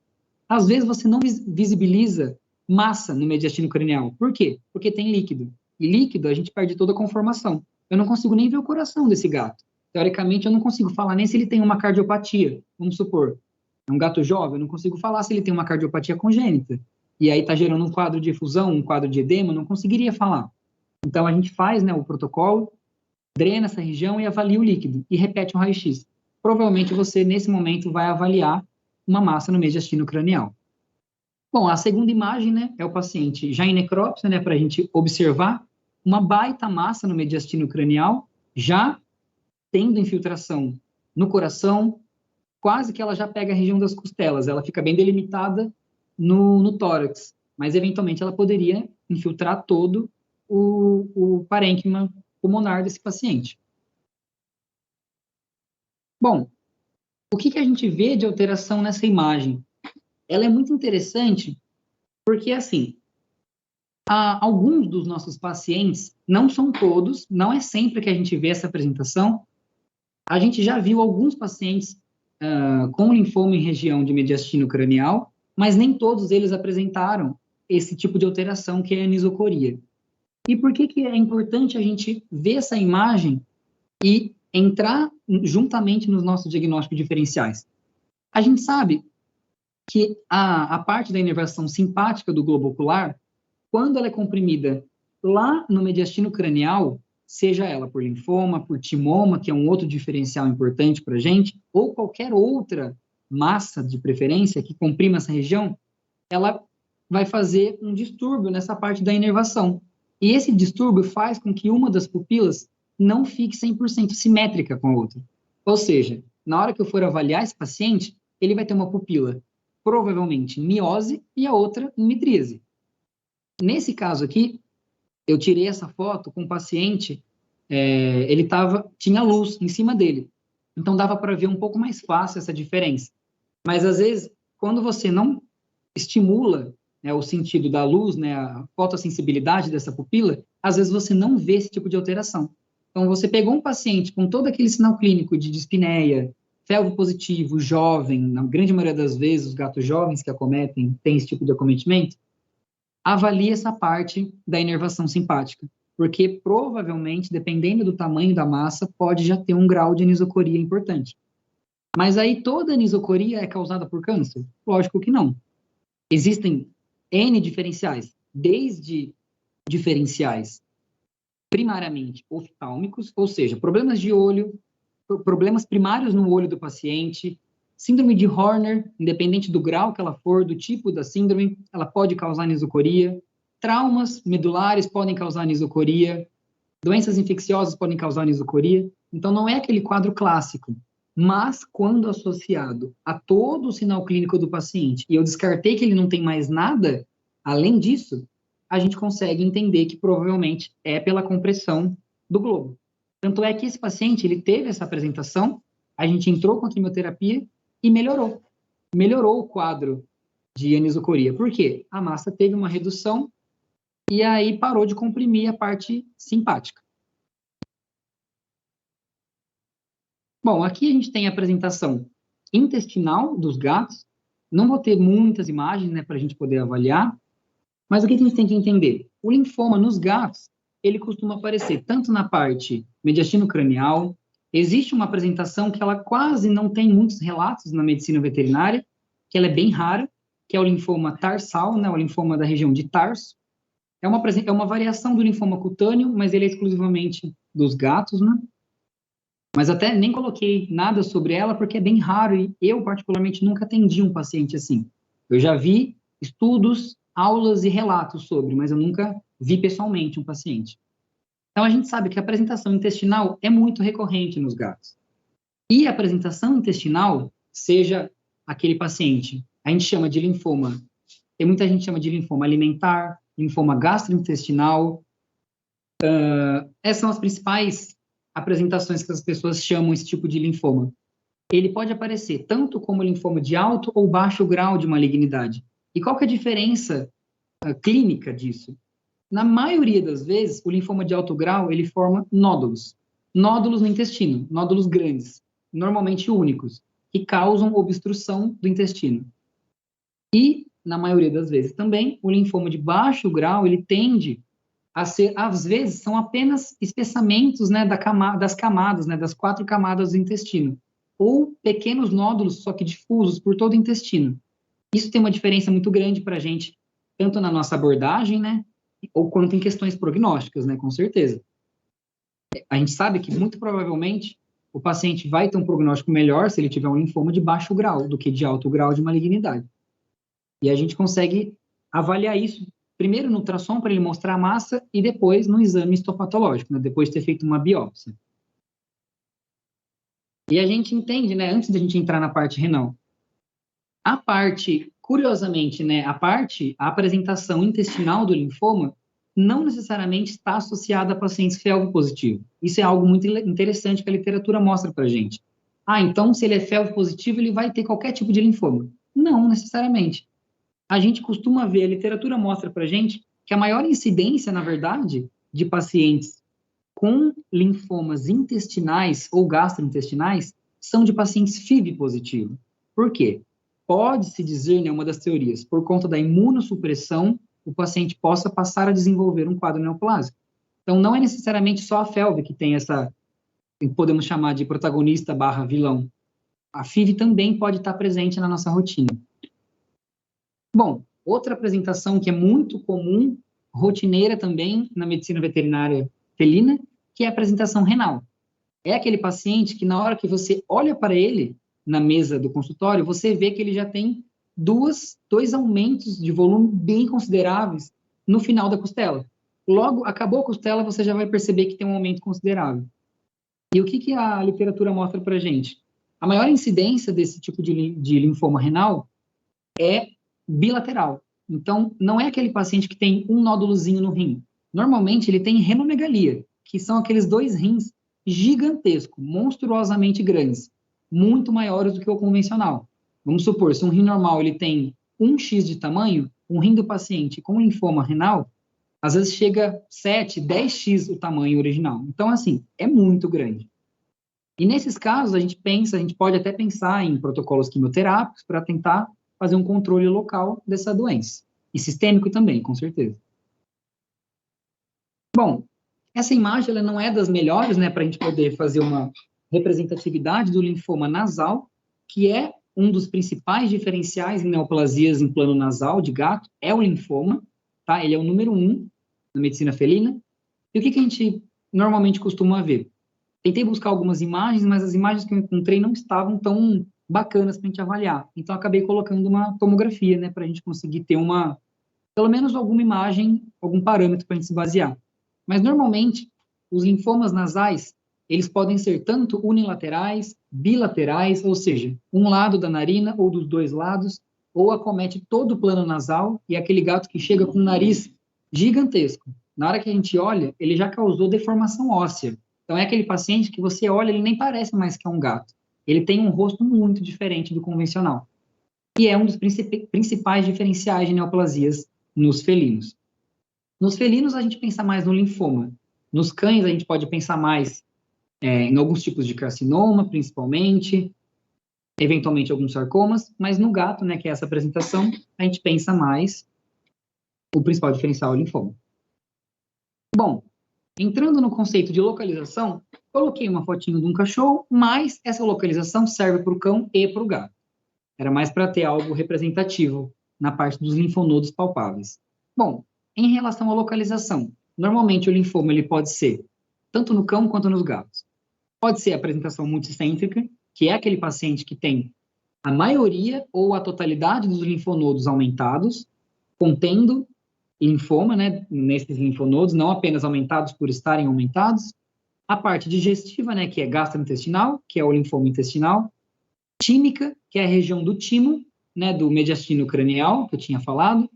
Às vezes você não visibiliza massa no mediastino cranial. Por quê? Porque tem líquido. E líquido a gente perde toda a conformação. Eu não consigo nem ver o coração desse gato. Teoricamente eu não consigo falar nem se ele tem uma cardiopatia. Vamos supor, é um gato jovem, eu não consigo falar se ele tem uma cardiopatia congênita. E aí está gerando um quadro de efusão, um quadro de edema, eu não conseguiria falar. Então, a gente faz, né, o protocolo, drena essa região e avalia o líquido, e repete um raio-x. Provavelmente você, nesse momento, vai avaliar uma massa no mediastino cranial. Bom, a segunda imagem, né, é o paciente já em necrópsia, né, para a gente observar uma baita massa no mediastino cranial, já tendo infiltração no coração, quase que ela já pega a região das costelas, ela fica bem delimitada no tórax, mas eventualmente ela poderia infiltrar todo o parênquima pulmonar desse paciente. Bom, o que a gente vê de alteração nessa imagem? Ela é muito interessante porque, assim, alguns dos nossos pacientes, não são todos, não é sempre que a gente vê essa apresentação, a gente já viu alguns pacientes com linfoma em região de mediastino cranial, mas nem todos eles apresentaram esse tipo de alteração que é a anisocoria. E por que é importante a gente ver essa imagem e entrar juntamente nos nossos diagnósticos diferenciais? A gente sabe que a parte da inervação simpática do globo ocular, quando ela é comprimida lá no mediastino cranial, seja ela por linfoma, por timoma, que é um outro diferencial importante para a gente, ou qualquer outra massa de preferência que comprima essa região, ela vai fazer um distúrbio nessa parte da inervação. E esse distúrbio faz com que uma das pupilas não fique 100% simétrica com a outra. Ou seja, na hora que eu for avaliar esse paciente, ele vai ter uma pupila provavelmente em miose e a outra em midríase. Nesse caso aqui, eu tirei essa foto com o paciente, ele tinha luz em cima dele. Então dava para ver um pouco mais fácil essa diferença. Mas às vezes, quando você não estimula o sentido da luz, né, a fotossensibilidade dessa pupila, às vezes você não vê esse tipo de alteração. Então, você pegou um paciente com todo aquele sinal clínico de dispneia, felvo positivo, jovem, na grande maioria das vezes, os gatos jovens que acometem têm esse tipo de acometimento, avalie essa parte da inervação simpática, porque provavelmente, dependendo do tamanho da massa, pode já ter um grau de anisocoria importante. Mas aí toda anisocoria é causada por câncer? Lógico que não. Existem N diferenciais, desde diferenciais primariamente oftálmicos, ou seja, problemas de olho, problemas primários no olho do paciente, síndrome de Horner, independente do grau que ela for, do tipo da síndrome, ela pode causar anisocoria, traumas medulares podem causar anisocoria, doenças infecciosas podem causar anisocoria, então não é aquele quadro clássico, mas quando associado a todo o sinal clínico do paciente, e eu descartei que ele não tem mais nada, além disso, a gente consegue entender que provavelmente é pela compressão do globo. Tanto é que esse paciente, ele teve essa apresentação, a gente entrou com a quimioterapia e melhorou. Melhorou o quadro de anisocoria. Por quê? A massa teve uma redução e aí parou de comprimir a parte simpática. Bom, aqui a gente tem a apresentação intestinal dos gatos. Não vou ter muitas imagens, né, para a gente poder avaliar, mas o que a gente tem que entender? O linfoma nos gatos, ele costuma aparecer tanto na parte mediastino-cranial, existe uma apresentação que ela quase não tem muitos relatos na medicina veterinária, que ela é bem rara, que é o linfoma tarsal, né, o linfoma da região de tarso. É uma variação do linfoma cutâneo, mas ele é exclusivamente dos gatos, né? Mas até nem coloquei nada sobre ela, porque é bem raro, e eu, particularmente, nunca atendi um paciente assim. Eu já vi estudos, aulas e relatos sobre, mas eu nunca vi pessoalmente um paciente. Então, a gente sabe que a apresentação intestinal é muito recorrente nos gatos. E a apresentação intestinal, seja aquele paciente, a gente chama de linfoma, tem muita gente que chama de linfoma alimentar, linfoma gastrointestinal, essas são as principais apresentações que as pessoas chamam esse tipo de linfoma. Ele pode aparecer tanto como linfoma de alto ou baixo grau de malignidade. E qual que é a diferença clínica disso? Na maioria das vezes, o linfoma de alto grau, ele forma nódulos. Nódulos no intestino, nódulos grandes, normalmente únicos, que causam obstrução do intestino. E, na maioria das vezes também, o linfoma de baixo grau, ele tende a ser, às vezes, são apenas espessamentos, né, das camadas, né, das 4 camadas do intestino, ou pequenos nódulos, só que difusos por todo o intestino. Isso tem uma diferença muito grande para a gente, tanto na nossa abordagem, né, ou quanto em questões prognósticas, né, com certeza. A gente sabe que, muito provavelmente, o paciente vai ter um prognóstico melhor se ele tiver um linfoma de baixo grau do que de alto grau de malignidade. E a gente consegue avaliar isso primeiro no ultrassom para ele mostrar a massa e depois no exame histopatológico, né, depois de ter feito uma biópsia. E a gente entende, né, antes da gente entrar na parte renal, a parte, curiosamente, né, a apresentação intestinal do linfoma não necessariamente está associada a pacientes felvo positivo. Isso é algo muito interessante que a literatura mostra para a gente. Ah, então se ele é felvo positivo, ele vai ter qualquer tipo de linfoma. Não necessariamente. A gente costuma ver, a literatura mostra para a gente que a maior incidência, na verdade, de pacientes com linfomas intestinais ou gastrointestinais são de pacientes FIV positivo. Por quê? Pode-se dizer, né, uma das teorias, por conta da imunossupressão, o paciente possa passar a desenvolver um quadro neoplásico. Então, não é necessariamente só a FeLV que tem essa, podemos chamar de protagonista / vilão. A FIV também pode estar presente na nossa rotina. Bom, outra apresentação que é muito comum, rotineira também na medicina veterinária felina, que é a apresentação renal. É aquele paciente que na hora que você olha para ele na mesa do consultório, você vê que ele já tem dois aumentos de volume bem consideráveis no final da costela. Logo, acabou a costela, você já vai perceber que tem um aumento considerável. E o que a literatura mostra para a gente? A maior incidência desse tipo de linfoma renal é bilateral. Então, não é aquele paciente que tem um nódulozinho no rim. Normalmente, ele tem renomegalia, que são aqueles 2 rins gigantescos, monstruosamente grandes, muito maiores do que o convencional. Vamos supor, se um rim normal ele tem 1x de tamanho, um rim do paciente com linfoma renal Às vezes chega a 7, 10x o tamanho original. Então, assim, é muito grande. E nesses casos, a gente pode até pensar em protocolos quimioterápicos para tentar fazer um controle local dessa doença. E sistêmico também, com certeza. Bom, essa imagem ela não é das melhores, né, para a gente poder fazer uma representatividade do linfoma nasal, que é um dos principais diferenciais em neoplasias em plano nasal de gato, é o linfoma, tá? Ele é o número 1 na medicina felina. E o que a gente normalmente costuma ver? Tentei buscar algumas imagens, mas as imagens que eu encontrei não estavam tão bacanas para a gente avaliar. Então, acabei colocando uma tomografia, né, para a gente conseguir ter pelo menos alguma imagem, algum parâmetro para a gente se basear. Mas, normalmente, os linfomas nasais, eles podem ser tanto unilaterais, bilaterais, ou seja, um lado da narina ou dos dois lados, ou acomete todo o plano nasal, e aquele gato que chega com um nariz gigantesco. Na hora que a gente olha, ele já causou deformação óssea. Então, é aquele paciente que você olha, ele nem parece mais que é um gato. Ele tem um rosto muito diferente do convencional. E é um dos principais diferenciais de neoplasias nos felinos. Nos felinos, a gente pensa mais no linfoma. Nos cães, a gente pode pensar mais em alguns tipos de carcinoma, principalmente, eventualmente alguns sarcomas, mas no gato, né, que é essa apresentação, a gente pensa mais o principal diferencial é o linfoma. Bom, entrando no conceito de localização, coloquei uma fotinho de um cachorro, mas essa localização serve para o cão e para o gato. Era mais para ter algo representativo na parte dos linfonodos palpáveis. Bom, em relação à localização, normalmente o linfoma ele pode ser tanto no cão quanto nos gatos. Pode ser a apresentação multicêntrica, que é aquele paciente que tem a maioria ou a totalidade dos linfonodos aumentados, contendo linfoma, né, nesses linfonodos, não apenas aumentados por estarem aumentados. A parte digestiva, né, que é gastrointestinal, que é o linfoma intestinal. Tímica, que é a região do timo, né, do mediastino cranial, que eu tinha falado.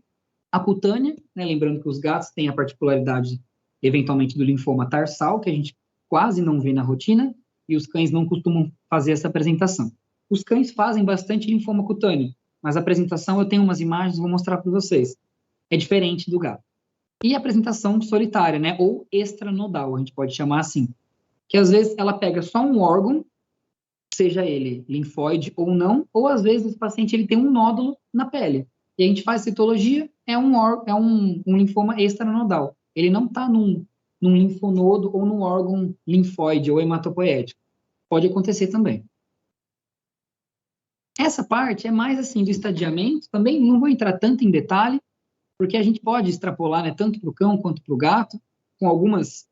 A cutânea, né, lembrando que os gatos têm a particularidade, eventualmente, do linfoma tarsal, que a gente quase não vê na rotina, e os cães não costumam fazer essa apresentação. Os cães fazem bastante linfoma cutâneo, mas a apresentação, eu tenho umas imagens, vou mostrar para vocês. É diferente do gato. E a apresentação solitária, né, ou extranodal, a gente pode chamar assim, que às vezes ela pega só um órgão, seja ele linfóide ou não, ou às vezes o paciente ele tem um nódulo na pele. E a gente faz citologia, é um linfoma extranodal. Ele não está num linfonodo ou num órgão linfóide ou hematopoético. Pode acontecer também. Essa parte é mais assim do estadiamento, também não vou entrar tanto em detalhe, porque a gente pode extrapolar, né, tanto para o cão quanto para o gato, com algumas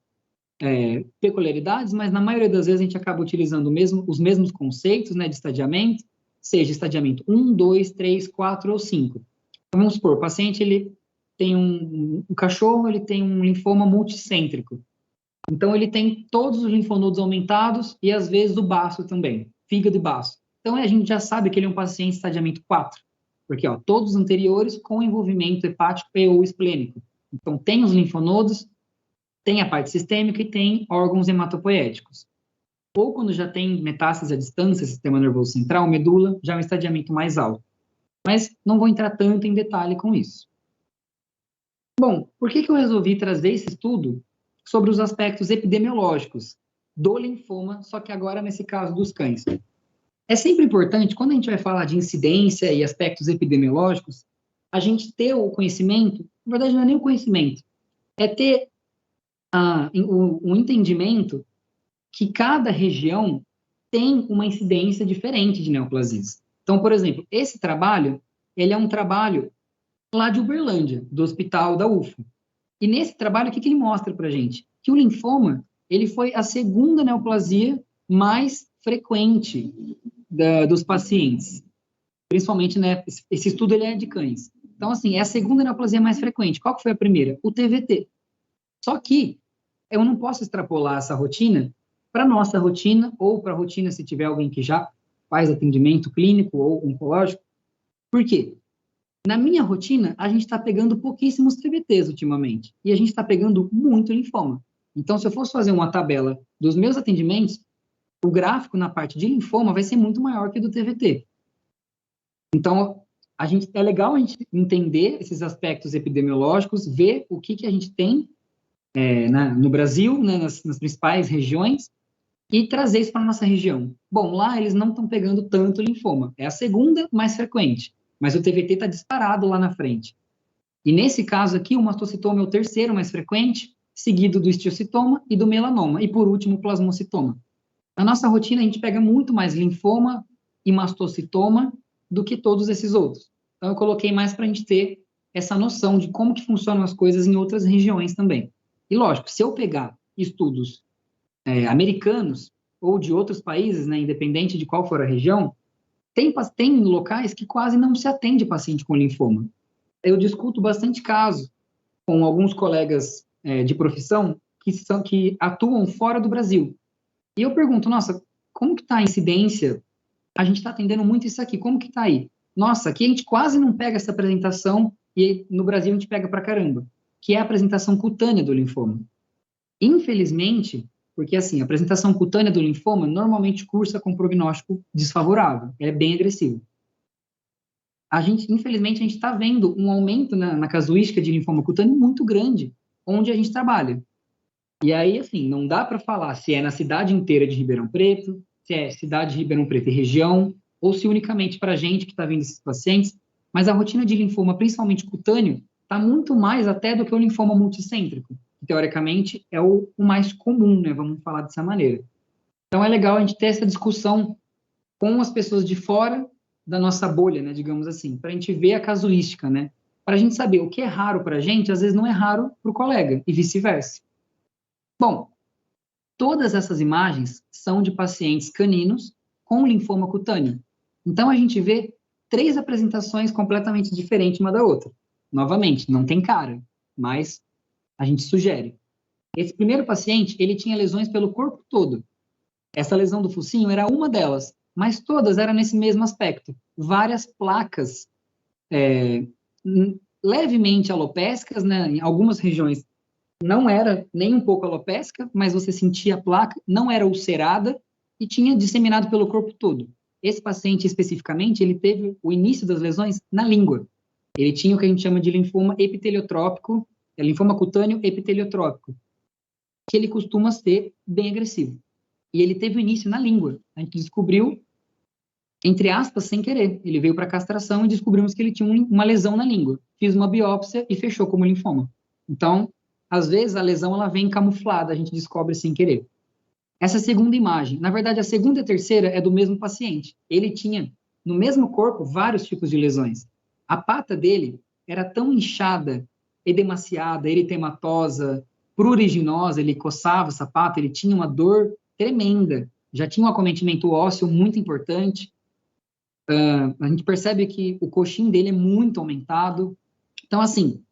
peculiaridades, mas na maioria das vezes a gente acaba utilizando os mesmos conceitos, né, de estadiamento, seja estadiamento 1, 2, 3, 4 ou 5. Então, vamos supor, o paciente ele tem um cachorro, ele tem um linfoma multicêntrico. Então, ele tem todos os linfonodos aumentados e, às vezes, o baço também, fígado e baço. Então, a gente já sabe que ele é um paciente estadiamento 4, porque todos os anteriores com envolvimento hepático e ou esplênico. Então, tem os linfonodos, tem a parte sistêmica e tem órgãos hematopoéticos. Ou quando já tem metástase à distância, sistema nervoso central, medula, já é um estadiamento mais alto. Mas não vou entrar tanto em detalhe com isso. Bom, por que eu resolvi trazer esse estudo sobre os aspectos epidemiológicos do linfoma, só que agora nesse caso dos cães? É sempre importante, quando a gente vai falar de incidência e aspectos epidemiológicos, a gente ter o conhecimento, na verdade não é nem o conhecimento, é ter o entendimento que cada região tem uma incidência diferente de neoplasias. Então, por exemplo, esse trabalho, ele é um trabalho lá de Uberlândia, do hospital da UFO. E nesse trabalho, o que ele mostra para a gente? Que o linfoma, ele foi a segunda neoplasia mais frequente dos pacientes. Principalmente, né, esse estudo ele é de cães. Então, assim, é a segunda neoplasia mais frequente. Qual que foi a primeira? O TVT. Só que eu não posso extrapolar essa rotina para a nossa rotina, ou para a rotina se tiver alguém que já faz atendimento clínico ou oncológico. Por quê? Na minha rotina, a gente está pegando pouquíssimos TVTs ultimamente, e a gente está pegando muito linfoma. Então, se eu fosse fazer uma tabela dos meus atendimentos, o gráfico na parte de linfoma vai ser muito maior que o do TVT. Então, é legal a gente entender esses aspectos epidemiológicos, ver o que a gente tem no Brasil, né, nas principais regiões, e trazer isso para a nossa região. Bom, lá eles não estão pegando tanto linfoma, é a segunda mais frequente, mas o TVT está disparado lá na frente. E nesse caso aqui, o mastocitoma é o terceiro mais frequente, seguido do estiocitoma e do melanoma, e por último, o plasmocitoma. Na nossa rotina, a gente pega muito mais linfoma e mastocitoma do que todos esses outros. Então, eu coloquei mais para a gente ter essa noção de como que funcionam as coisas em outras regiões também. E, lógico, se eu pegar estudos americanos ou de outros países, né, independente de qual for a região, tem locais que quase não se atende paciente com linfoma. Eu discuto bastante casos com alguns colegas de profissão que atuam fora do Brasil. E eu pergunto, nossa, como que está a incidência? A gente está atendendo muito isso aqui, como que está aí? Nossa, aqui a gente quase não pega essa apresentação e no Brasil a gente pega pra caramba, que é a apresentação cutânea do linfoma. Infelizmente, porque assim, a apresentação cutânea do linfoma normalmente cursa com prognóstico desfavorável, é bem agressivo. Infelizmente, a gente está vendo um aumento na casuística de linfoma cutâneo muito grande, onde a gente trabalha. E aí, assim, não dá para falar se é na cidade inteira de Ribeirão Preto, se é cidade de Ribeirão Preto e região, ou se unicamente para a gente que está vendo esses pacientes, mas a rotina de linfoma, principalmente cutâneo, está muito mais até do que o linfoma multicêntrico, que teoricamente é o mais comum, né? Vamos falar dessa maneira. Então, é legal a gente ter essa discussão com as pessoas de fora da nossa bolha, né, digamos assim, para a gente ver a casuística, né? Para a gente saber o que é raro para a gente, às vezes não é raro para o colega, e vice-versa. Bom, todas essas imagens são de pacientes caninos com linfoma cutâneo. Então, a gente vê 3 apresentações completamente diferentes uma da outra. Novamente, não tem cara, mas a gente sugere. Esse primeiro paciente, ele tinha lesões pelo corpo todo. Essa lesão do focinho era uma delas, mas todas eram nesse mesmo aspecto. Várias placas levemente alopécicas, né? Em algumas regiões não era nem um pouco alopécica, mas você sentia a placa, não era ulcerada e tinha disseminado pelo corpo todo. Esse paciente, especificamente, ele teve o início das lesões na língua. Ele tinha o que a gente chama de linfoma epiteliotrópico, linfoma cutâneo epiteliotrópico, que ele costuma ser bem agressivo. E ele teve o início na língua. A gente descobriu, entre aspas, sem querer. Ele veio para castração e descobrimos que ele tinha uma lesão na língua. Fiz uma biópsia e fechou como linfoma. Então, às vezes, a lesão ela vem camuflada, a gente descobre sem querer. Essa segunda imagem, na verdade, a segunda e a terceira é do mesmo paciente. Ele tinha, no mesmo corpo, vários tipos de lesões. A pata dele era tão inchada, edemaciada, eritematosa, pruriginosa, ele coçava essa pata, ele tinha uma dor tremenda, já tinha um acometimento ósseo muito importante. A gente percebe que o coxim dele é muito aumentado. Então, assim,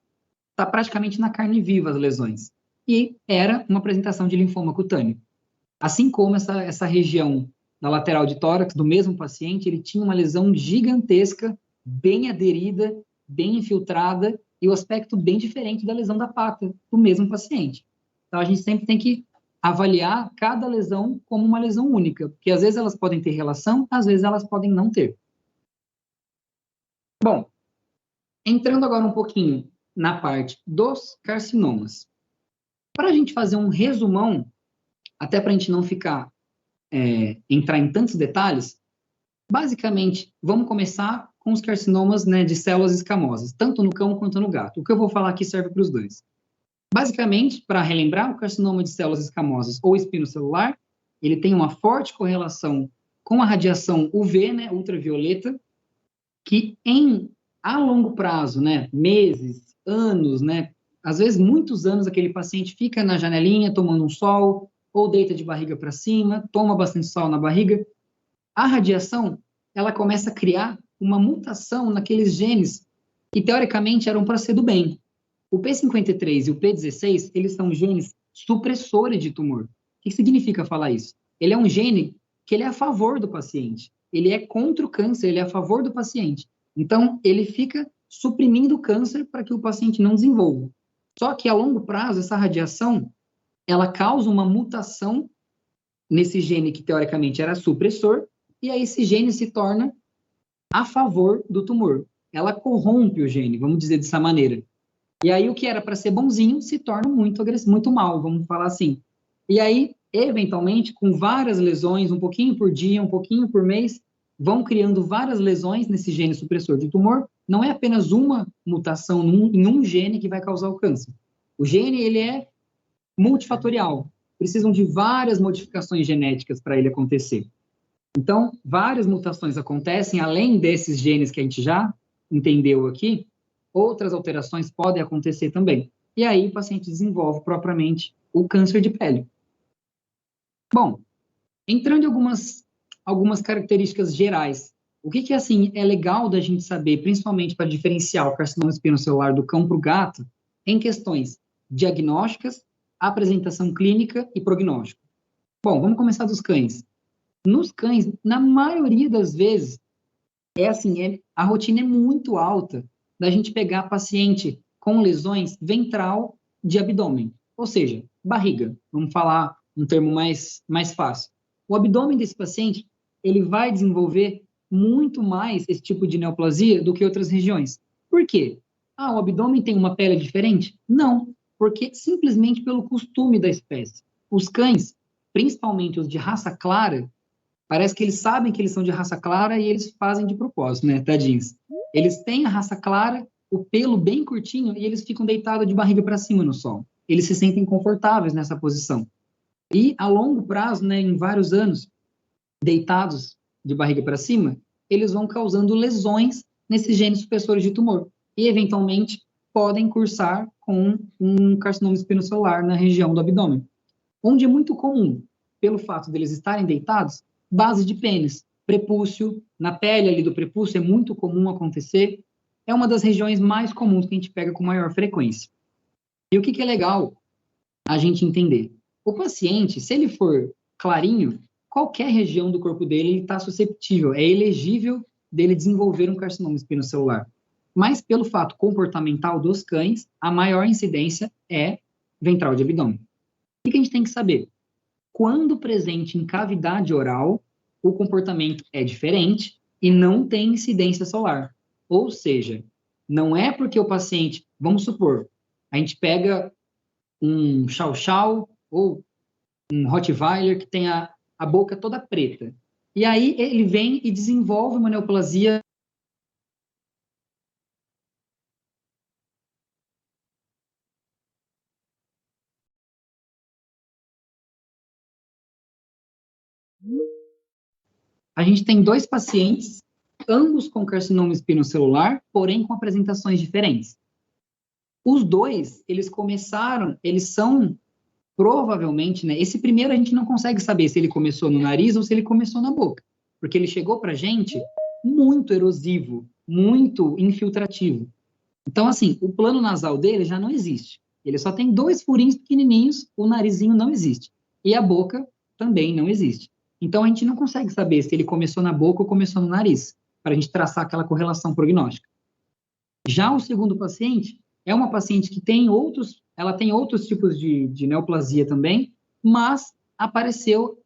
está praticamente na carne viva as lesões. E era uma apresentação de linfoma cutâneo. Assim como essa região da lateral de tórax do mesmo paciente, ele tinha uma lesão gigantesca, bem aderida, bem infiltrada, e o aspecto bem diferente da lesão da pata do mesmo paciente. Então, a gente sempre tem que avaliar cada lesão como uma lesão única, porque às vezes elas podem ter relação, às vezes elas podem não ter. Bom, entrando agora um pouquinho na parte dos carcinomas. Para a gente fazer um resumão, até para a gente não entrar em tantos detalhes, basicamente, vamos começar com os carcinomas, né, de células escamosas, tanto no cão quanto no gato. O que eu vou falar aqui serve para os dois. Basicamente, para relembrar, o carcinoma de células escamosas ou espinocelular, ele tem uma forte correlação com a radiação UV, né, ultravioleta, que a longo prazo, né, meses, anos, né, às vezes muitos anos, aquele paciente fica na janelinha tomando um sol, ou deita de barriga para cima, toma bastante sol na barriga. A radiação, ela começa a criar uma mutação naqueles genes que, teoricamente, eram para ser do bem. O P53 e o P16, eles são genes supressores de tumor. O que significa falar isso? Ele é um gene que ele é a favor do paciente. Ele é contra o câncer, ele é a favor do paciente. Então, ele fica suprimindo o câncer para que o paciente não desenvolva. Só que, a longo prazo, essa radiação, ela causa uma mutação nesse gene que, teoricamente, era supressor, e aí esse gene se torna a favor do tumor. ela corrompe o gene, vamos dizer dessa maneira. E aí o que era para ser bonzinho se torna muito agressivo, muito mal, vamos falar assim. E aí, eventualmente, com várias lesões, um pouquinho por dia, um pouquinho por mês, vão criando várias lesões nesse gene supressor de tumor. Não é apenas uma mutação em um gene que vai causar o câncer. O gene, ele é multifatorial. Precisam de várias modificações genéticas para ele acontecer. Então, várias mutações acontecem, além desses genes que a gente já entendeu aqui, outras alterações podem acontecer também. E aí o paciente desenvolve propriamente o câncer de pele. Bom, entrando em algumas características gerais, o que assim é legal da gente saber, principalmente para diferenciar o carcinoma espinocelular do cão para o gato, em questões diagnósticas, apresentação clínica e prognóstico. Bom, vamos começar dos cães. Nos cães, na maioria das vezes, a rotina é muito alta da gente pegar paciente com lesões ventral de abdômen, ou seja, barriga. Vamos falar um termo mais fácil. O abdômen desse paciente, ele vai desenvolver muito mais esse tipo de neoplasia do que outras regiões. Por quê? O abdômen tem uma pele diferente? Não, porque simplesmente pelo costume da espécie. Os cães, principalmente os de raça clara, parece que eles sabem que eles são de raça clara e eles fazem de propósito, né, tadinhos? Eles têm a raça clara, o pelo bem curtinho e eles ficam deitados de barriga para cima no sol. Eles se sentem confortáveis nessa posição. E, a longo prazo, né, em vários anos, deitados de barriga para cima, eles vão causando lesões nesses genes supressores de tumor. E, eventualmente, podem cursar com um carcinoma espinocelular na região do abdômen. Onde é muito comum, pelo fato deles estarem deitados, base de pênis, prepúcio, na pele ali do prepúcio é muito comum acontecer, é uma das regiões mais comuns que a gente pega com maior frequência. E o que é legal a gente entender? O paciente, se ele for clarinho, qualquer região do corpo dele está susceptível, é elegível dele desenvolver um carcinoma espinocelular. Mas pelo fato comportamental dos cães, a maior incidência é ventral de abdômen. O que a gente tem que saber? Quando presente em cavidade oral, o comportamento é diferente e não tem incidência solar. Ou seja, não é porque o paciente, vamos supor, a gente pega um chow-chow ou um Rottweiler que tem a boca toda preta. E aí ele vem e desenvolve uma neoplasia A gente tem 2 pacientes, ambos com carcinoma espinocelular, porém com apresentações diferentes. Os 2, eles são provavelmente, né? Esse primeiro a gente não consegue saber se ele começou no nariz ou se ele começou na boca, porque ele chegou pra gente muito erosivo, muito infiltrativo. Então, assim, o plano nasal dele já não existe. Ele só tem 2 furinhos pequenininhos, o narizinho não existe. E a boca também não existe. Então, a gente não consegue saber se ele começou na boca ou começou no nariz, para a gente traçar aquela correlação prognóstica. Já o segundo paciente é uma paciente que ela tem outros tipos de neoplasia também, mas apareceu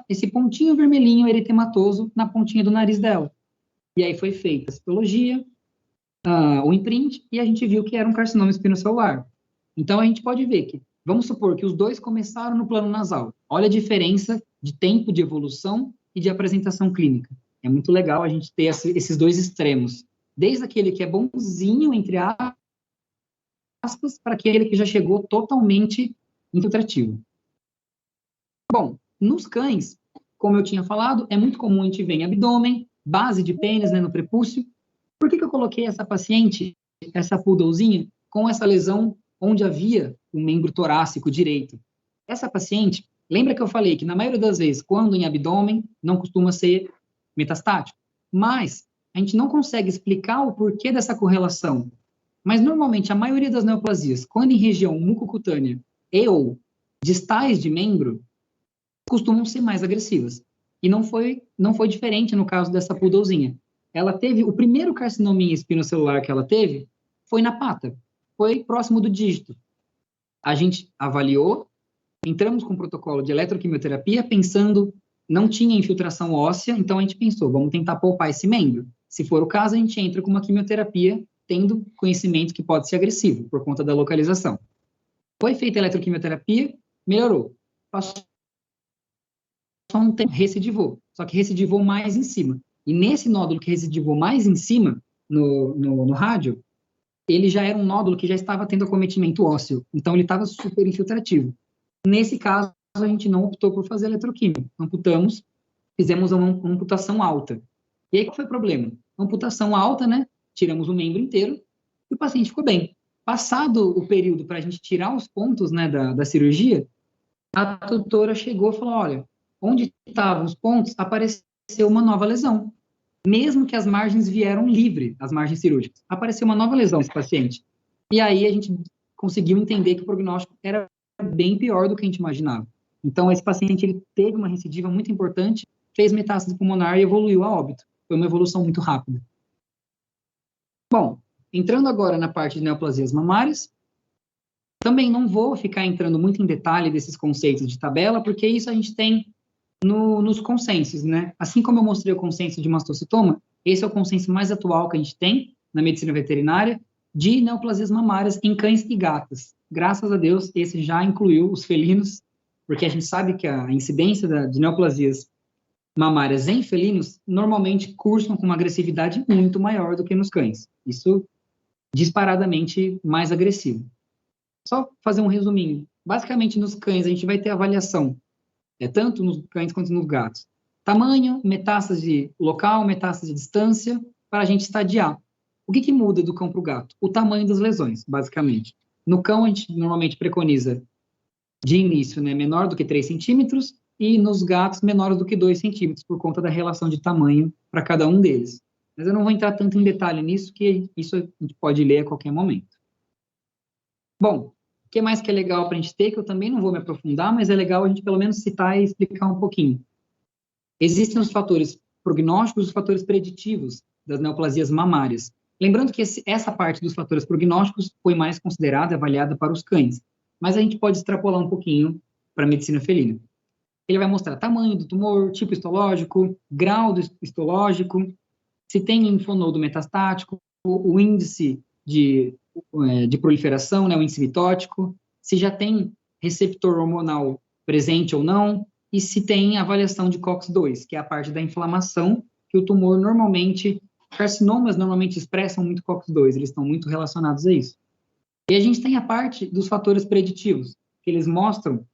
esse pontinho vermelhinho eritematoso na pontinha do nariz dela. E aí foi feita a citologia, o imprint, e a gente viu que era um carcinoma espinocelular. Então, a gente pode ver que, vamos supor que os 2 começaram no plano nasal. Olha a diferença de tempo de evolução e de apresentação clínica. É muito legal a gente ter esses 2 extremos. Desde aquele que é bonzinho, entre aspas, para aquele que já chegou totalmente infiltrativo. Bom, nos cães, como eu tinha falado, é muito comum a gente ver em abdômen, base de pênis, né, no prepúcio. Por que eu coloquei essa paciente, essa poodlezinha, com essa lesão onde havia o membro torácico direito? Essa paciente, lembra que eu falei que na maioria das vezes, quando em abdômen, não costuma ser metastático, mas a gente não consegue explicar o porquê dessa correlação. Mas normalmente a maioria das neoplasias, quando em região mucocutânea e ou distais de membro, costumam ser mais agressivas. E não foi diferente no caso dessa poodlezinha. Ela teve, o primeiro carcinominha espinocelular que ela teve foi na pata, foi próximo do dígito. A gente avaliou, entramos com um protocolo de eletroquimioterapia, pensando, não tinha infiltração óssea, então a gente pensou, vamos tentar poupar esse membro. Se for o caso, a gente entra com uma quimioterapia, tendo conhecimento que pode ser agressivo, por conta da localização. Foi feita a eletroquimioterapia, melhorou. Passou um tempo, recidivou. Só que recidivou mais em cima. E nesse nódulo que recidivou mais em cima, no rádio, ele já era um nódulo que já estava tendo acometimento ósseo. Então, ele estava super infiltrativo. Nesse caso, a gente não optou por fazer eletroquímio. Amputamos, fizemos uma amputação alta. E aí, qual foi o problema? Amputação alta, né? Tiramos o membro inteiro e o paciente ficou bem. Passado o período para a gente tirar os pontos, né, da cirurgia, a tutora chegou e falou, olha, onde estavam os pontos, apareceu uma nova lesão. Mesmo que as margens vieram livre, as margens cirúrgicas, apareceu uma nova lesão nesse paciente. E aí a gente conseguiu entender que o prognóstico era bem pior do que a gente imaginava. Então, esse paciente ele teve uma recidiva muito importante, fez metástase pulmonar e evoluiu a óbito. Foi uma evolução muito rápida. Bom, entrando agora na parte de neoplasias mamárias, também não vou ficar entrando muito em detalhe desses conceitos de tabela, porque isso a gente tem nos consensos, né? Assim como eu mostrei o consenso de mastocitoma, esse é o consenso mais atual que a gente tem na medicina veterinária de neoplasias mamárias em cães e gatos. Graças a Deus, esse já incluiu os felinos, porque a gente sabe que a incidência de neoplasias mamárias em felinos normalmente cursam com uma agressividade muito maior do que nos cães. Isso disparadamente mais agressivo. Só fazer um resuminho. Basicamente, nos cães, a gente vai ter avaliação, tanto nos cães quanto nos gatos. Tamanho, metástase local, metástase de distância, para a gente estadiar. O que muda do cão para o gato? O tamanho das lesões, basicamente. No cão, a gente normalmente preconiza, de início, né, menor do que 3 centímetros, e nos gatos, menores do que 2 centímetros, por conta da relação de tamanho para cada um deles. Mas eu não vou entrar tanto em detalhe nisso, que isso a gente pode ler a qualquer momento. Bom, o que mais que é legal para a gente ter, que eu também não vou me aprofundar, mas é legal a gente pelo menos citar e explicar um pouquinho. Existem os fatores prognósticos e os fatores preditivos das neoplasias mamárias. Lembrando que essa parte dos fatores prognósticos foi mais considerada e avaliada para os cães, mas a gente pode extrapolar um pouquinho para a medicina felina. Ele vai mostrar tamanho do tumor, tipo histológico, grau do histológico, se tem linfonodo metastático, o índice de proliferação, né, o índice mitótico, se já tem receptor hormonal presente ou não, e se tem avaliação de COX-2, que é a parte da inflamação, que o tumor normalmente, carcinomas normalmente expressam muito COX-2, eles estão muito relacionados a isso. E a gente tem a parte dos fatores preditivos, que eles mostram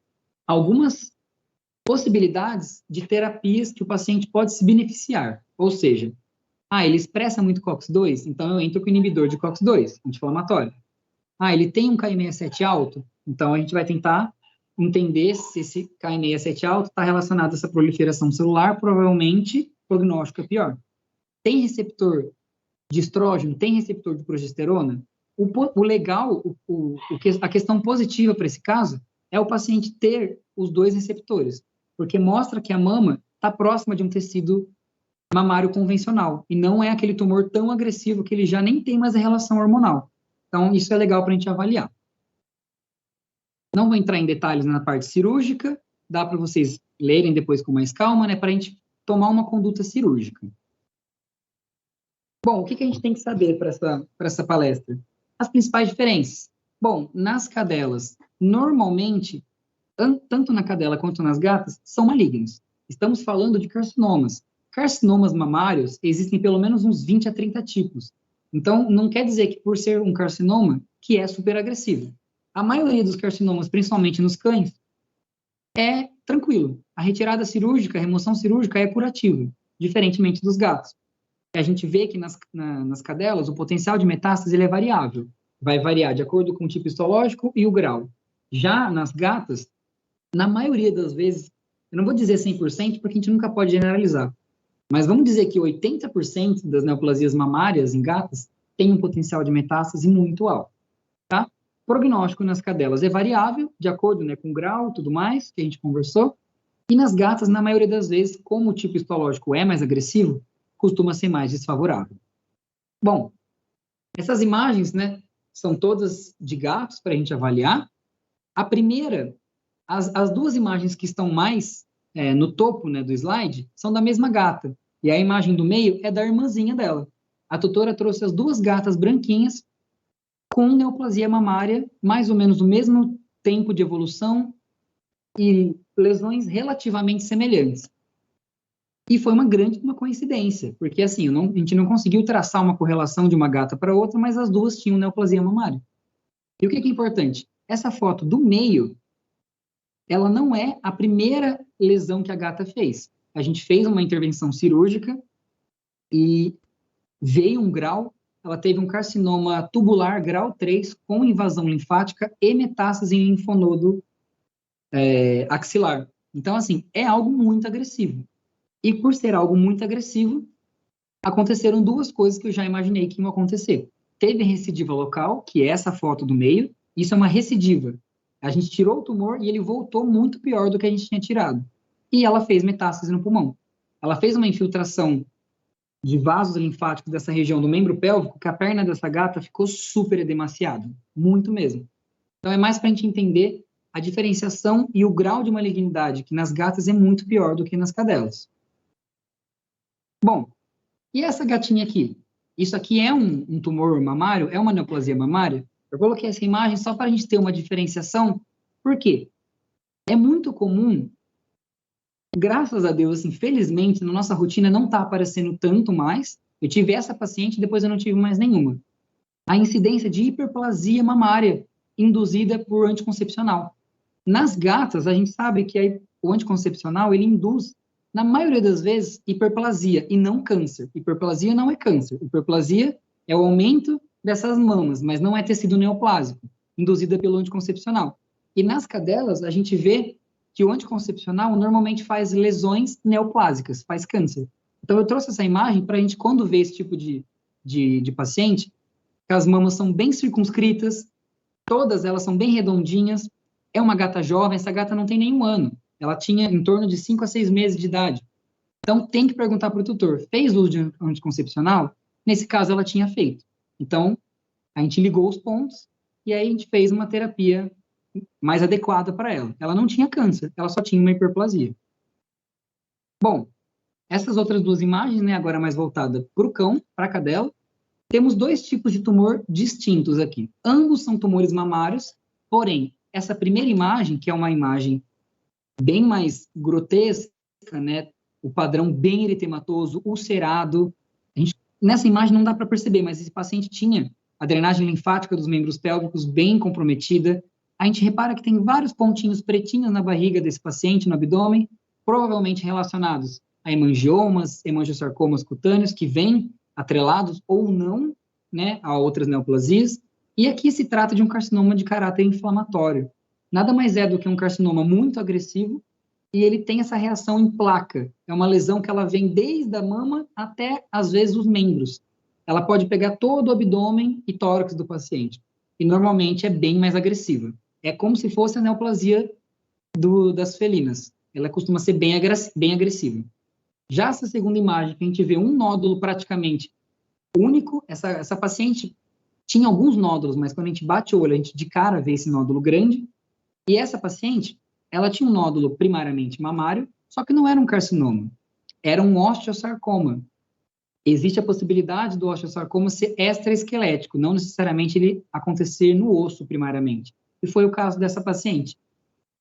algumas possibilidades de terapias que o paciente pode se beneficiar, ou seja, ele expressa muito COX-2, então eu entro com inibidor de COX-2, anti-inflamatório. Ele tem um Ki67 alto, então a gente vai tentar entender se esse Ki67 alto está relacionado a essa proliferação celular, provavelmente o prognóstico é pior. Tem receptor de estrógeno, tem receptor de progesterona? O legal, a questão positiva para esse caso é o paciente ter os 2 receptores, porque mostra que a mama está próxima de um tecido mamário convencional, e não é aquele tumor tão agressivo que ele já nem tem mais a relação hormonal. Então, isso é legal para a gente avaliar. Não vou entrar em detalhes na parte cirúrgica, dá para vocês lerem depois com mais calma, né, para a gente tomar uma conduta cirúrgica. Bom, o que a gente tem que saber para essa palestra? As principais diferenças. Bom, nas cadelas, normalmente, tanto na cadela quanto nas gatas, são malignos. Estamos falando de carcinomas. Carcinomas mamários, existem pelo menos uns 20 a 30 tipos. Então, não quer dizer que por ser um carcinoma, que é super agressivo. A maioria dos carcinomas, principalmente nos cães, é tranquilo. A retirada cirúrgica, a remoção cirúrgica é curativa, diferentemente dos gatos. A gente vê que nas cadelas, o potencial de metástase ele é variável. Vai variar de acordo com o tipo histológico e o grau. Já nas gatas, na maioria das vezes, eu não vou dizer 100%, porque a gente nunca pode generalizar, mas vamos dizer que 80% das neoplasias mamárias em gatas tem um potencial de metástase muito alto, tá? Prognóstico nas cadelas é variável, de acordo, né, com o grau e tudo mais, que a gente conversou, e nas gatas, na maioria das vezes, como o tipo histológico é mais agressivo, costuma ser mais desfavorável. Bom, essas imagens, né, são todas de gatos para a gente avaliar. A primeira, as 2 imagens que estão mais no topo, né, do slide, são da mesma gata. E a imagem do meio é da irmãzinha dela. A tutora trouxe as 2 gatas branquinhas com neoplasia mamária, mais ou menos no mesmo tempo de evolução e lesões relativamente semelhantes. E foi uma coincidência, porque assim, a gente não conseguiu traçar uma correlação de uma gata para outra, mas as 2 tinham neoplasia mamária. E o que é importante? Essa foto do meio, ela não é a primeira lesão que a gata fez. A gente fez uma intervenção cirúrgica e veio um grau, ela teve um carcinoma tubular grau 3 com invasão linfática e metástase em linfonodo axilar. Então, assim, é algo muito agressivo. E por ser algo muito agressivo, aconteceram 2 coisas que eu já imaginei que iam acontecer. Teve recidiva local, que é essa foto do meio, isso é uma recidiva. A gente tirou o tumor e ele voltou muito pior do que a gente tinha tirado. E ela fez metástase no pulmão. Ela fez uma infiltração de vasos linfáticos dessa região do membro pélvico, que a perna dessa gata ficou super edemaciada, muito mesmo. Então é mais para a gente entender a diferenciação e o grau de malignidade, que nas gatas é muito pior do que nas cadelas. Bom, e essa gatinha aqui? Isso aqui é um tumor mamário? É uma neoplasia mamária? Eu coloquei essa imagem só para a gente ter uma diferenciação. Por quê? É muito comum, graças a Deus, assim, felizmente, na nossa rotina não está aparecendo tanto mais. Eu tive essa paciente, depois eu não tive mais nenhuma. A incidência de hiperplasia mamária induzida por anticoncepcional. Nas gatas, a gente sabe que o anticoncepcional, ele induz, na maioria das vezes, hiperplasia e não câncer. Hiperplasia não é câncer. Hiperplasia é o aumento dessas mamas, mas não é tecido neoplásico, induzida pelo anticoncepcional. E nas cadelas, a gente vê que o anticoncepcional normalmente faz lesões neoplásicas, faz câncer. Então, eu trouxe essa imagem para a gente, quando vê esse tipo de paciente, que as mamas são bem circunscritas, todas elas são bem redondinhas, é uma gata jovem, essa gata não tem nenhum ano, ela tinha em torno de 5 a 6 meses de idade. Então, tem que perguntar para o tutor, fez uso de anticoncepcional? Nesse caso, ela tinha feito. Então, a gente ligou os pontos e aí a gente fez uma terapia mais adequada para ela. Ela não tinha câncer, ela só tinha uma hiperplasia. Bom, essas outras 2 imagens, né, agora mais voltada para o cão, para a cadela, temos 2 tipos de tumor distintos aqui. Ambos são tumores mamários, porém, essa primeira imagem, que é uma imagem bem mais grotesca, né, o padrão bem eritematoso, ulcerado, nessa imagem não dá para perceber, mas esse paciente tinha a drenagem linfática dos membros pélvicos bem comprometida. A gente repara que tem vários pontinhos pretinhos na barriga desse paciente, no abdômen, provavelmente relacionados a hemangiomas, hemangiosarcomas cutâneos, que vêm atrelados ou não, né, a outras neoplasias. E aqui se trata de um carcinoma de caráter inflamatório. Nada mais é do que um carcinoma muito agressivo, e ele tem essa reação em placa. É uma lesão que ela vem desde a mama até, às vezes, os membros. Ela pode pegar todo o abdômen e tórax do paciente. E, normalmente, é bem mais agressiva. É como se fosse a neoplasia das felinas. Ela costuma ser bem agressiva. Já essa segunda imagem, que a gente vê um nódulo praticamente único, essa paciente tinha alguns nódulos, mas quando a gente bate o olho, a gente de cara vê esse nódulo grande. E essa paciente, ela tinha um nódulo primariamente mamário, só que não era um carcinoma, era um osteosarcoma. Existe a possibilidade do osteosarcoma ser extraesquelético, não necessariamente ele acontecer no osso primariamente. E foi o caso dessa paciente.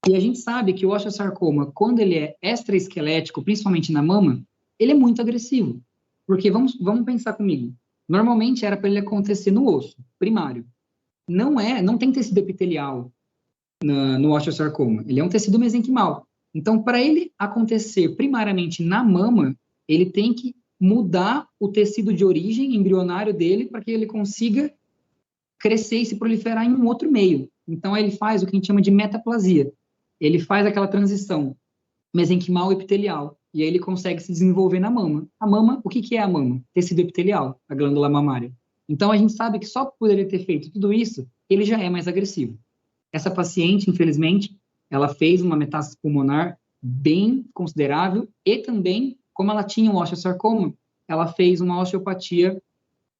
E a gente sabe que o osteosarcoma, quando ele é extraesquelético, principalmente na mama, ele é muito agressivo. Porque, vamos pensar comigo, normalmente era para ele acontecer no osso, primário. Não tem tecido epitelial no osteosarcoma, ele é um tecido mesenquimal. Então, para ele acontecer primariamente na mama, ele tem que mudar o tecido de origem embrionário dele para que ele consiga crescer e se proliferar em um outro meio. Então, ele faz o que a gente chama de metaplasia. Ele faz aquela transição mesenquimal-epitelial, e aí ele consegue se desenvolver na mama. A mama, o que é a mama? Tecido epitelial, a glândula mamária. Então, a gente sabe que só por ele ter feito tudo isso, ele já é mais agressivo. Essa paciente, infelizmente, ela fez uma metástase pulmonar bem considerável e também, como ela tinha um osteosarcoma, ela fez uma osteopatia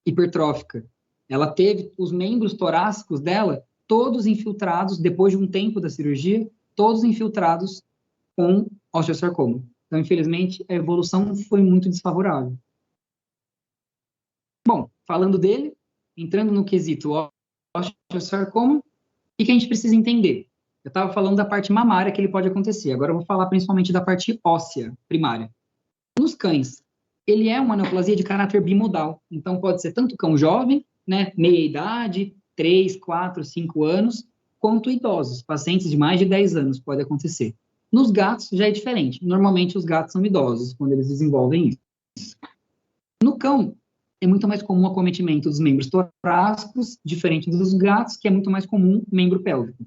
hipertrófica. Ela teve os membros torácicos dela todos infiltrados, depois de um tempo da cirurgia, todos infiltrados com osteosarcoma. Então, infelizmente, a evolução foi muito desfavorável. Bom, falando dele, entrando no quesito osteosarcoma, o que a gente precisa entender? Eu estava falando da parte mamária que ele pode acontecer, agora eu vou falar principalmente da parte óssea primária. Nos cães, ele é uma neoplasia de caráter bimodal, então pode ser tanto cão jovem, né, meia idade, 3, 4, 5 anos, quanto idosos, pacientes de mais de 10 anos, pode acontecer. Nos gatos já é diferente, normalmente os gatos são idosos quando eles desenvolvem isso. No cão, é muito mais comum o acometimento dos membros torácicos, diferente dos gatos, que é muito mais comum membro pélvico.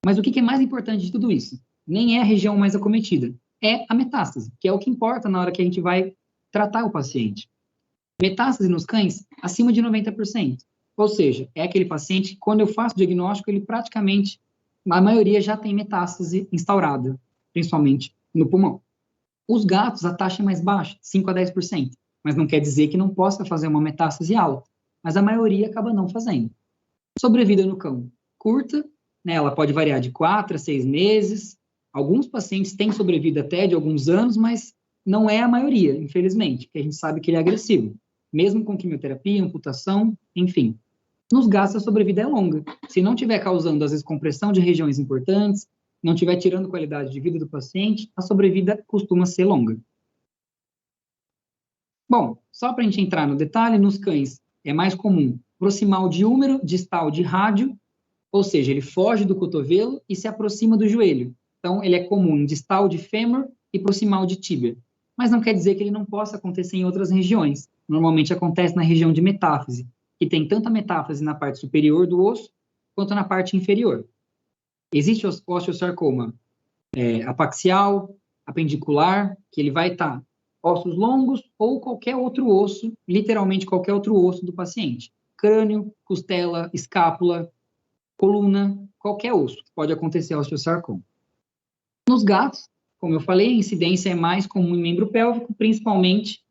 Mas o que é mais importante de tudo isso? Nem é a região mais acometida, é a metástase, que é o que importa na hora que a gente vai tratar o paciente. Metástase nos cães, acima de 90%. Ou seja, é aquele paciente que, quando eu faço o diagnóstico, ele praticamente, a maioria já tem metástase instaurada, principalmente no pulmão. Os gatos, a taxa é mais baixa, 5 a 10%, mas não quer dizer que não possa fazer uma metástase alta, mas a maioria acaba não fazendo. Sobrevida no cão, curta, né, ela pode variar de 4 a 6 meses, alguns pacientes têm sobrevida até de alguns anos, mas não é a maioria, infelizmente, porque a gente sabe que ele é agressivo, mesmo com quimioterapia, amputação, enfim. Nos gatos, a sobrevida é longa. Se não estiver causando, às vezes, compressão de regiões importantes, não estiver tirando qualidade de vida do paciente, a sobrevida costuma ser longa. Bom, só para a gente entrar no detalhe, nos cães é mais comum proximal de húmero, distal de rádio, ou seja, ele foge do cotovelo e se aproxima do joelho. Então, ele é comum em distal de fêmur e proximal de tíbia. Mas não quer dizer que ele não possa acontecer em outras regiões. Normalmente acontece na região de metáfise, que tem tanta metáfise na parte superior do osso, quanto na parte inferior. Existe o osteosarcoma apaxial, apendicular, que ele vai estar ossos longos ou qualquer outro osso, literalmente qualquer outro osso do paciente. Crânio, costela, escápula, coluna, qualquer osso pode acontecer osteosarcoma. Nos gatos, como eu falei, a incidência é mais comum em membro pélvico, principalmente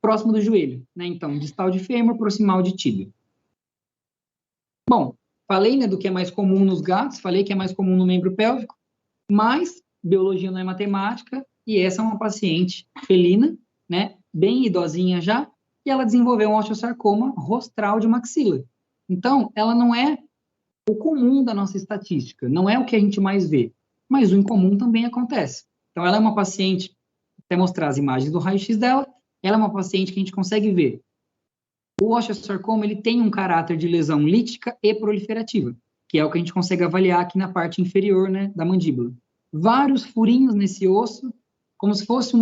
próximo do joelho, né? Então, distal de fêmur, proximal de tíbia. Bom, falei, né, do que é mais comum nos gatos, falei que é mais comum no membro pélvico, mas biologia não é matemática, e essa é uma paciente felina, né, bem idosinha já, e ela desenvolveu um osteosarcoma rostral de maxila. Então, ela não é o comum da nossa estatística, não é o que a gente mais vê, mas o incomum também acontece. Então, ela é uma paciente, até mostrar as imagens do raio-x dela, ela é uma paciente que a gente consegue ver. O osteosarcoma, ele tem um caráter de lesão lítica e proliferativa, que é o que a gente consegue avaliar aqui na parte inferior, né, da mandíbula. Vários furinhos nesse osso, como se fosse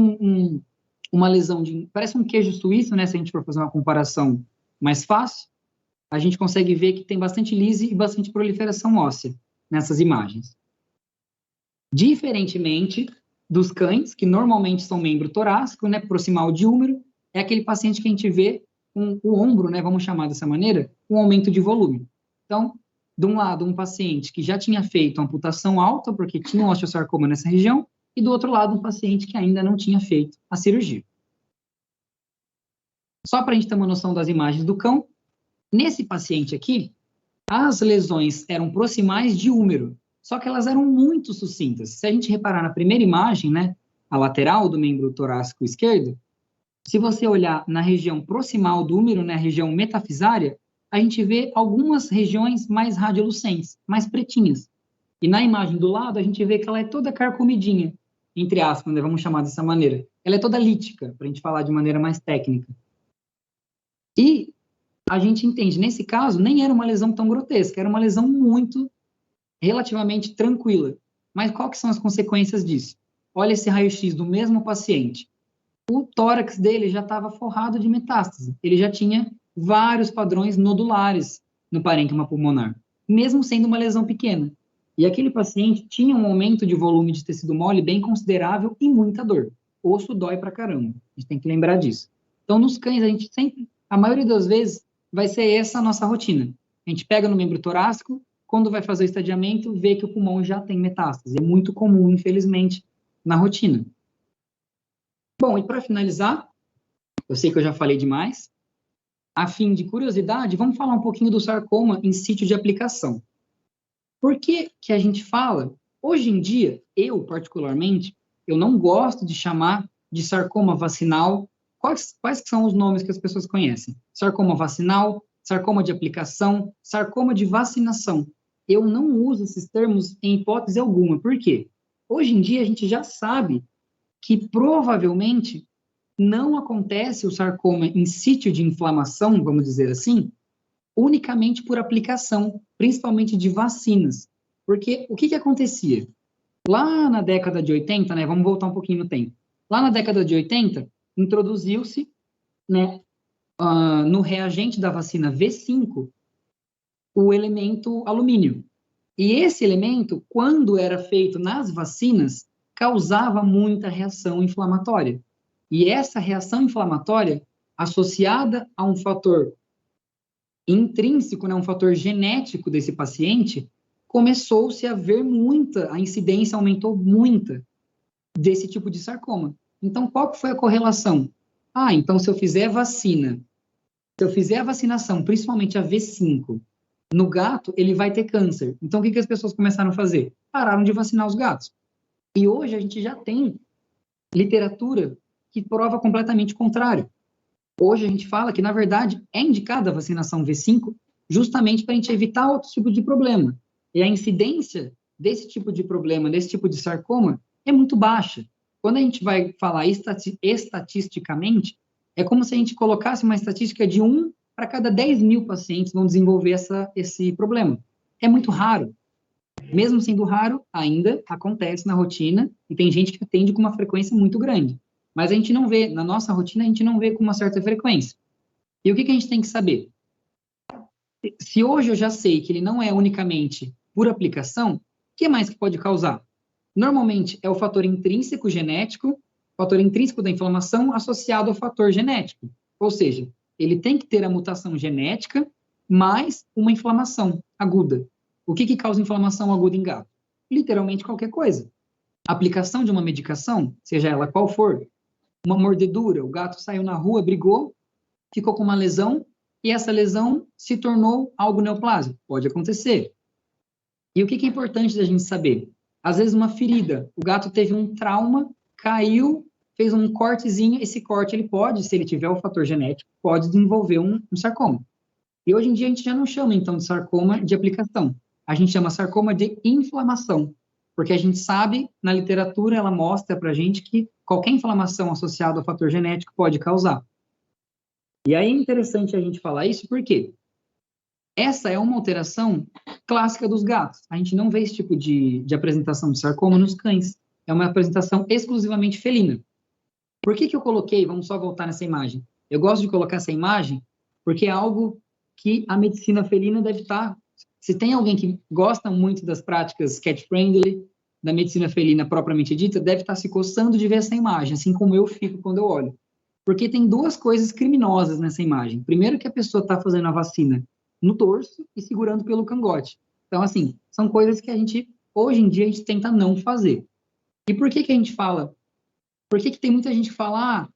uma lesão de... Parece um queijo suíço, né, se a gente for fazer uma comparação mais fácil, a gente consegue ver que tem bastante lise e bastante proliferação óssea nessas imagens. Diferentemente dos cães, que normalmente são membro torácico, né, proximal de húmero, é aquele paciente que a gente vê com o ombro, né, vamos chamar dessa maneira, um aumento de volume. Então, de um lado, um paciente que já tinha feito amputação alta, porque tinha um osteosarcoma nessa região, e do outro lado, um paciente que ainda não tinha feito a cirurgia. Só para a gente ter uma noção das imagens do cão, nesse paciente aqui, as lesões eram proximais de húmero, só que elas eram muito sucintas. Se a gente reparar na primeira imagem, né, a lateral do membro torácico esquerdo, se você olhar na região proximal do húmero, né, região metafisária, a gente vê algumas regiões mais radiolucentes, mais pretinhas. E na imagem do lado, a gente vê que ela é toda carcomidinha, entre aspas, né, vamos chamar dessa maneira. Ela é toda lítica, para a gente falar de maneira mais técnica. E a gente entende, nesse caso, nem era uma lesão tão grotesca, era uma lesão muito, relativamente tranquila. Mas qual que são as consequências disso? Olha esse raio-x do mesmo paciente. O tórax dele já estava forrado de metástase. Ele já tinha vários padrões nodulares no parênquima pulmonar, mesmo sendo uma lesão pequena. E aquele paciente tinha um aumento de volume de tecido mole bem considerável e muita dor. O osso dói pra caramba. A gente tem que lembrar disso. Então, nos cães, a gente sempre, a maioria das vezes, vai ser essa a nossa rotina. A gente pega no membro torácico, quando vai fazer o estadiamento, vê que o pulmão já tem metástase. É muito comum, infelizmente, na rotina. Bom, e para finalizar, eu sei que eu já falei demais, a fim de curiosidade, vamos falar um pouquinho do sarcoma em sítio de aplicação. Por que que a gente fala? Hoje em dia, eu particularmente, eu não gosto de chamar de sarcoma vacinal quais são os nomes que as pessoas conhecem? Sarcoma vacinal, sarcoma de aplicação, sarcoma de vacinação. Eu não uso esses termos em hipótese alguma. Por quê? Hoje em dia, a gente já sabe que provavelmente não acontece o sarcoma em sítio de inflamação, vamos dizer assim, unicamente por aplicação, principalmente de vacinas. Porque o que acontecia? Lá na década de 80, né, vamos voltar um pouquinho no tempo. Lá na década de 80, introduziu-se, né, no reagente da vacina V5, o elemento alumínio. E esse elemento, quando era feito nas vacinas, causava muita reação inflamatória. E essa reação inflamatória, associada a um fator intrínseco, né, um fator genético desse paciente, começou-se a ver a incidência aumentou muita desse tipo de sarcoma. Então, qual que foi a correlação? Então se eu fizer a vacinação, principalmente a V5, no gato, ele vai ter câncer. Então, o que as pessoas começaram a fazer? Pararam de vacinar os gatos. E hoje a gente já tem literatura que prova completamente o contrário. Hoje a gente fala que, na verdade, é indicada a vacinação V5 justamente para a gente evitar outro tipo de problema. E a incidência desse tipo de problema, desse tipo de sarcoma, é muito baixa. Quando a gente vai falar estatisticamente, é como se a gente colocasse uma estatística de 1 para cada 10 mil pacientes vão desenvolver esse problema. É muito raro. Mesmo sendo raro, ainda acontece na rotina e tem gente que atende com uma frequência muito grande. Mas a gente não vê, na nossa rotina, a gente não vê com uma certa frequência. E o que a gente tem que saber? Se hoje eu já sei que ele não é unicamente por aplicação, o que mais que pode causar? Normalmente é o fator intrínseco genético, fator intrínseco da inflamação associado ao fator genético. Ou seja, ele tem que ter a mutação genética mais uma inflamação aguda. O que causa inflamação aguda em gato? Literalmente qualquer coisa. Aplicação de uma medicação, seja ela qual for, uma mordedura, o gato saiu na rua, brigou, ficou com uma lesão, e essa lesão se tornou algo neoplásico. Pode acontecer. E o que é importante da gente saber? Às vezes uma ferida, o gato teve um trauma, caiu, fez um cortezinho, esse corte ele pode, se ele tiver o fator genético, pode desenvolver um sarcoma. E hoje em dia a gente já não chama então de sarcoma de aplicação, a gente chama sarcoma de inflamação, porque a gente sabe, na literatura ela mostra pra gente que qualquer inflamação associada ao fator genético pode causar. E aí é interessante a gente falar isso porque essa é uma alteração clássica dos gatos. A gente não vê esse tipo de apresentação de sarcoma nos cães. É uma apresentação exclusivamente felina. Por que eu coloquei, vamos só voltar nessa imagem. Eu gosto de colocar essa imagem porque é algo que a medicina felina deve estar... Se tem alguém que gosta muito das práticas cat-friendly, da medicina felina propriamente dita, deve estar se coçando de ver essa imagem, assim como eu fico quando eu olho. Porque tem duas coisas criminosas nessa imagem. Primeiro que a pessoa está fazendo a vacina no dorso e segurando pelo cangote. Então, assim, são coisas que a gente, hoje em dia, a gente tenta não fazer. E por que a gente fala? Por que tem muita gente que fala,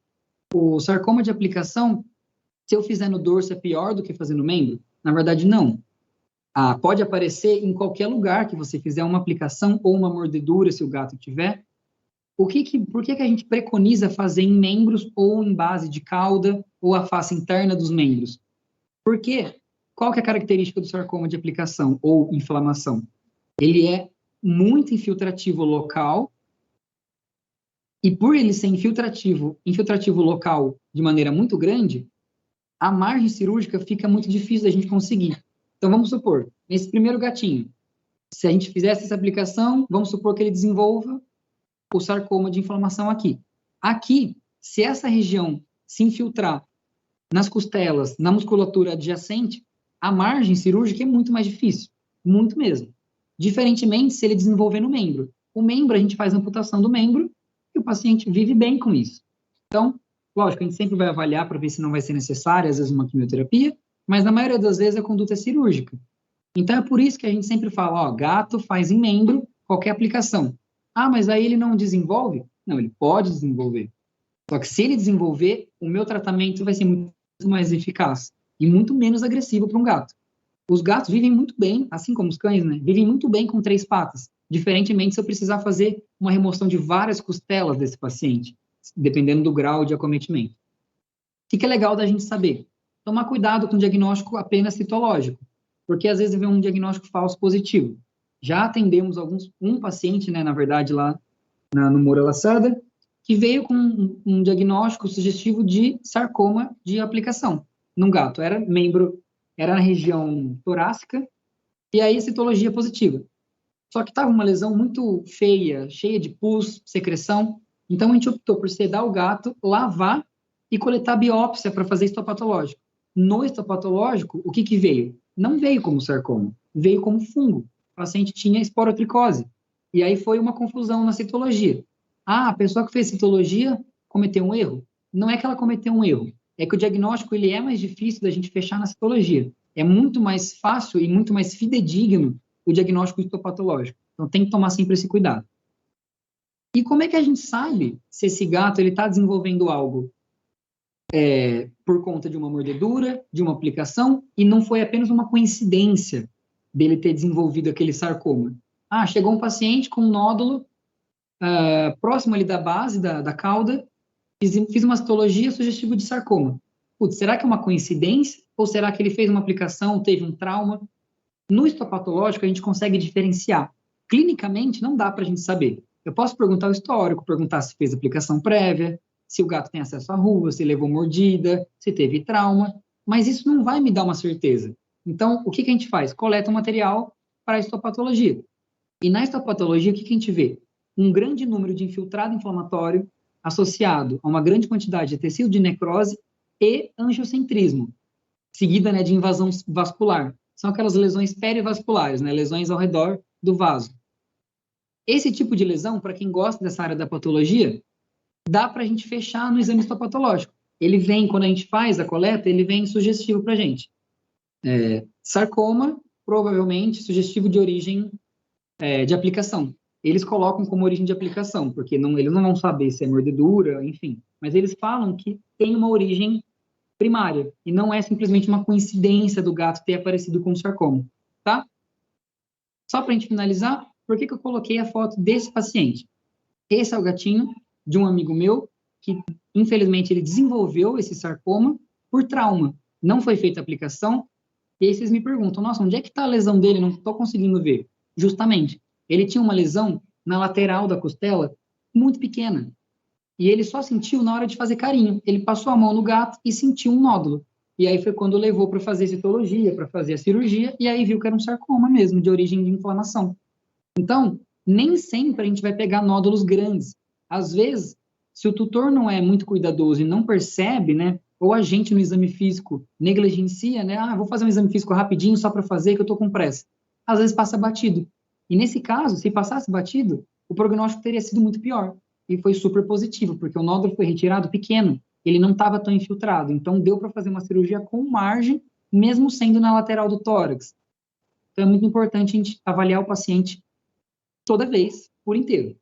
o sarcoma de aplicação, se eu fizer no dorso é pior do que fazer no membro? Na verdade, não. Pode aparecer em qualquer lugar que você fizer uma aplicação ou uma mordedura, se o gato tiver. Por que a gente preconiza fazer em membros ou em base de cauda ou a face interna dos membros? Por quê? Qual que é a característica do sarcoma de aplicação ou inflamação? Ele é muito infiltrativo local e por ele ser infiltrativo local de maneira muito grande, a margem cirúrgica fica muito difícil da gente conseguir. Então, vamos supor, nesse primeiro gatinho, se a gente fizesse essa aplicação, vamos supor que ele desenvolva o sarcoma de inflamação aqui. Aqui, se essa região se infiltrar nas costelas, na musculatura adjacente, a margem cirúrgica é muito mais difícil, muito mesmo. Diferentemente, se ele desenvolver no membro. O membro, a gente faz a amputação do membro e o paciente vive bem com isso. Então, lógico, a gente sempre vai avaliar para ver se não vai ser necessária, às vezes, uma quimioterapia, mas na maioria das vezes a conduta é cirúrgica. Então, é por isso que a gente sempre fala, gato faz em membro qualquer aplicação. Mas aí ele não desenvolve? Não, ele pode desenvolver. Só que se ele desenvolver, o meu tratamento vai ser muito mais eficaz e muito menos agressivo para um gato. Os gatos vivem muito bem, assim como os cães, né? Vivem muito bem com 3 patas. Diferentemente se eu precisar fazer uma remoção de várias costelas desse paciente, dependendo do grau de acometimento. que é legal da gente saber? Tomar cuidado com o diagnóstico apenas citológico, porque às vezes vem um diagnóstico falso positivo. Já atendemos um paciente, né, na verdade, lá no Moura Lacerda, que veio com um diagnóstico sugestivo de sarcoma de aplicação num gato. Era na região torácica, e aí citologia positiva. Só que estava uma lesão muito feia, cheia de pus, secreção. Então a gente optou por sedar o gato, lavar e coletar biópsia para fazer histopatológico. No histopatológico, o que veio? Não veio como sarcoma, veio como fungo. O paciente tinha esporotricose. E aí foi uma confusão na citologia. Ah, a pessoa que fez citologia cometeu um erro? Não é que ela cometeu um erro, é que o diagnóstico ele é mais difícil da gente fechar na citologia. É muito mais fácil e muito mais fidedigno o diagnóstico histopatológico. Então tem que tomar sempre esse cuidado. E como é que a gente sabe se esse gato está desenvolvendo algo por conta de uma mordedura, de uma aplicação, e não foi apenas uma coincidência dele ter desenvolvido aquele sarcoma? Ah, chegou um paciente com um nódulo próximo ali da base da cauda, fiz uma citologia sugestiva de sarcoma. Putz, será que é uma coincidência? Ou será que ele fez uma aplicação, teve um trauma? No histopatológico, a gente consegue diferenciar. Clinicamente, não dá para a gente saber. Eu posso perguntar o histórico, perguntar se fez aplicação prévia, se o gato tem acesso à rua, se levou mordida, se teve trauma, mas isso não vai me dar uma certeza. Então, o que a gente faz? Coleta o material para a histopatologia. E na histopatologia, o que a gente vê? Um grande número de infiltrado inflamatório associado a uma grande quantidade de tecido de necrose e angiocentrismo, seguida, né, de invasão vascular. São aquelas lesões perivasculares, né, lesões ao redor do vaso. Esse tipo de lesão, para quem gosta dessa área da patologia, dá para a gente fechar no exame histopatológico. Ele vem, quando a gente faz a coleta, ele vem sugestivo para a gente. Sarcoma, provavelmente, sugestivo de origem de aplicação. Eles colocam como origem de aplicação, porque eles não vão saber se é mordedura, enfim. Mas eles falam que tem uma origem primária, e não é simplesmente uma coincidência do gato ter aparecido com sarcoma, tá? Só para a gente finalizar, por que eu coloquei a foto desse paciente? Esse é o gatinho de um amigo meu, que infelizmente ele desenvolveu esse sarcoma por trauma. Não foi feita a aplicação, e aí vocês me perguntam, nossa, onde é que está a lesão dele? Não estou conseguindo ver. Justamente, ele tinha uma lesão na lateral da costela, muito pequena, e ele só sentiu na hora de fazer carinho. Ele passou a mão no gato e sentiu um nódulo. E aí foi quando levou para fazer citologia, para fazer a cirurgia, e aí viu que era um sarcoma mesmo, de origem de inflamação. Então, nem sempre a gente vai pegar nódulos grandes. Às vezes, se o tutor não é muito cuidadoso e não percebe, né, ou a gente no exame físico negligencia, né, vou fazer um exame físico rapidinho só para fazer que eu estou com pressa. Às vezes passa batido. E nesse caso, se passasse batido, o prognóstico teria sido muito pior. E foi super positivo, porque o nódulo foi retirado pequeno, ele não estava tão infiltrado, então deu para fazer uma cirurgia com margem, mesmo sendo na lateral do tórax. Então é muito importante a gente avaliar o paciente toda vez, por inteiro.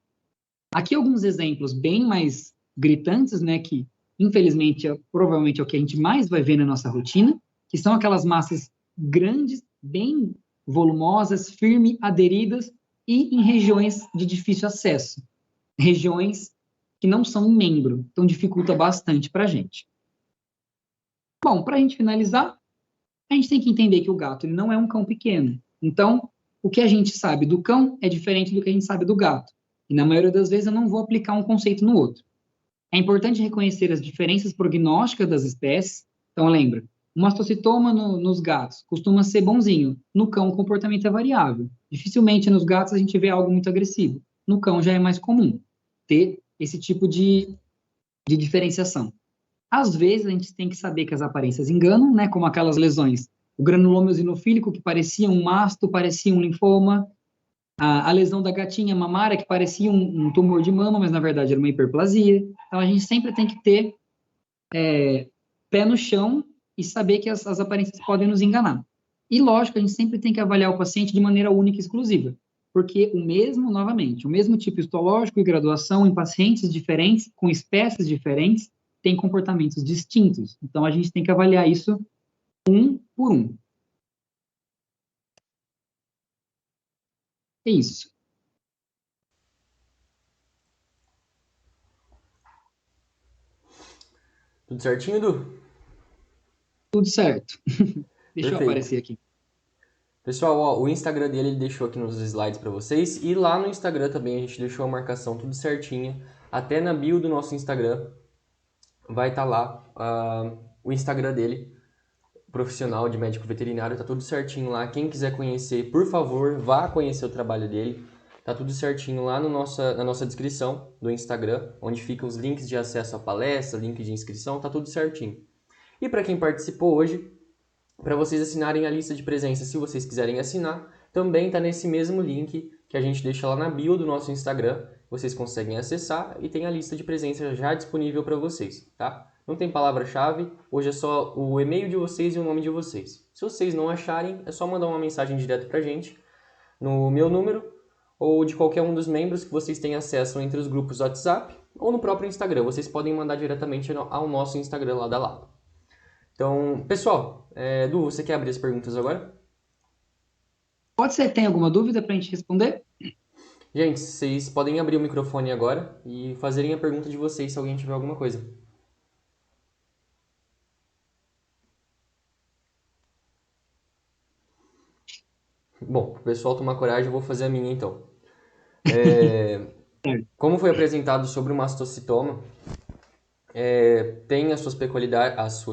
Aqui alguns exemplos bem mais gritantes, né, que infelizmente provavelmente é o que a gente mais vai ver na nossa rotina, que são aquelas massas grandes, bem volumosas, firme, aderidas e em regiões de difícil acesso. Regiões que não são um membro, então dificulta bastante para a gente. Bom, para a gente finalizar, a gente tem que entender que o gato ele não é um cão pequeno. Então, o que a gente sabe do cão é diferente do que a gente sabe do gato. E na maioria das vezes eu não vou aplicar um conceito no outro. É importante reconhecer as diferenças prognósticas das espécies. Então, lembra, um mastocitoma nos gatos costuma ser bonzinho. No cão, o comportamento é variável. Dificilmente nos gatos a gente vê algo muito agressivo. No cão já é mais comum ter esse tipo de diferenciação. Às vezes, a gente tem que saber que as aparências enganam, né? Como aquelas lesões. O granuloma eosinofílico, que parecia um masto, parecia um linfoma. A lesão da gatinha mamária, que parecia um tumor de mama, mas na verdade era uma hiperplasia. Então, a gente sempre tem que ter pé no chão e saber que as aparências podem nos enganar. E, lógico, a gente sempre tem que avaliar o paciente de maneira única e exclusiva, porque novamente, o mesmo tipo histológico e graduação em pacientes diferentes, com espécies diferentes, tem comportamentos distintos. Então, a gente tem que avaliar isso um por um. É isso. Tudo certinho, Edu? Tudo certo. Deixa eu Perfeito. aparecer aqui. Pessoal, ó, o Instagram dele ele deixou aqui nos slides para vocês. E lá no Instagram também a gente deixou a marcação tudo certinha. Até na bio do nosso Instagram vai estar lá o Instagram dele, profissional de médico veterinário. Tá tudo certinho lá. Quem quiser conhecer, por favor, vá conhecer o trabalho dele. Tá tudo certinho lá no na nossa descrição do Instagram, onde ficam os links de acesso à palestra, link de inscrição, tá tudo certinho. E para quem participou hoje, para vocês assinarem a lista de presença, se vocês quiserem assinar, também está nesse mesmo link que a gente deixa lá na bio do nosso Instagram. Vocês conseguem acessar e tem a lista de presença já disponível para vocês, tá? Não tem palavra-chave, hoje é só o e-mail de vocês e o nome de vocês. Se vocês não acharem, é só mandar uma mensagem direto para a gente no meu número ou de qualquer um dos membros que vocês têm acesso entre os grupos WhatsApp ou no próprio Instagram. Vocês podem mandar diretamente ao nosso Instagram lá da Lapa. Então, pessoal, Edu, você quer abrir as perguntas agora? Pode ser, tem alguma dúvida para a gente responder? Gente, vocês podem abrir o microfone agora e fazerem a pergunta de vocês se alguém tiver alguma coisa. Bom, o pessoal tomar coragem, eu vou fazer a minha então. Como foi apresentado sobre o mastocitoma, tem as suas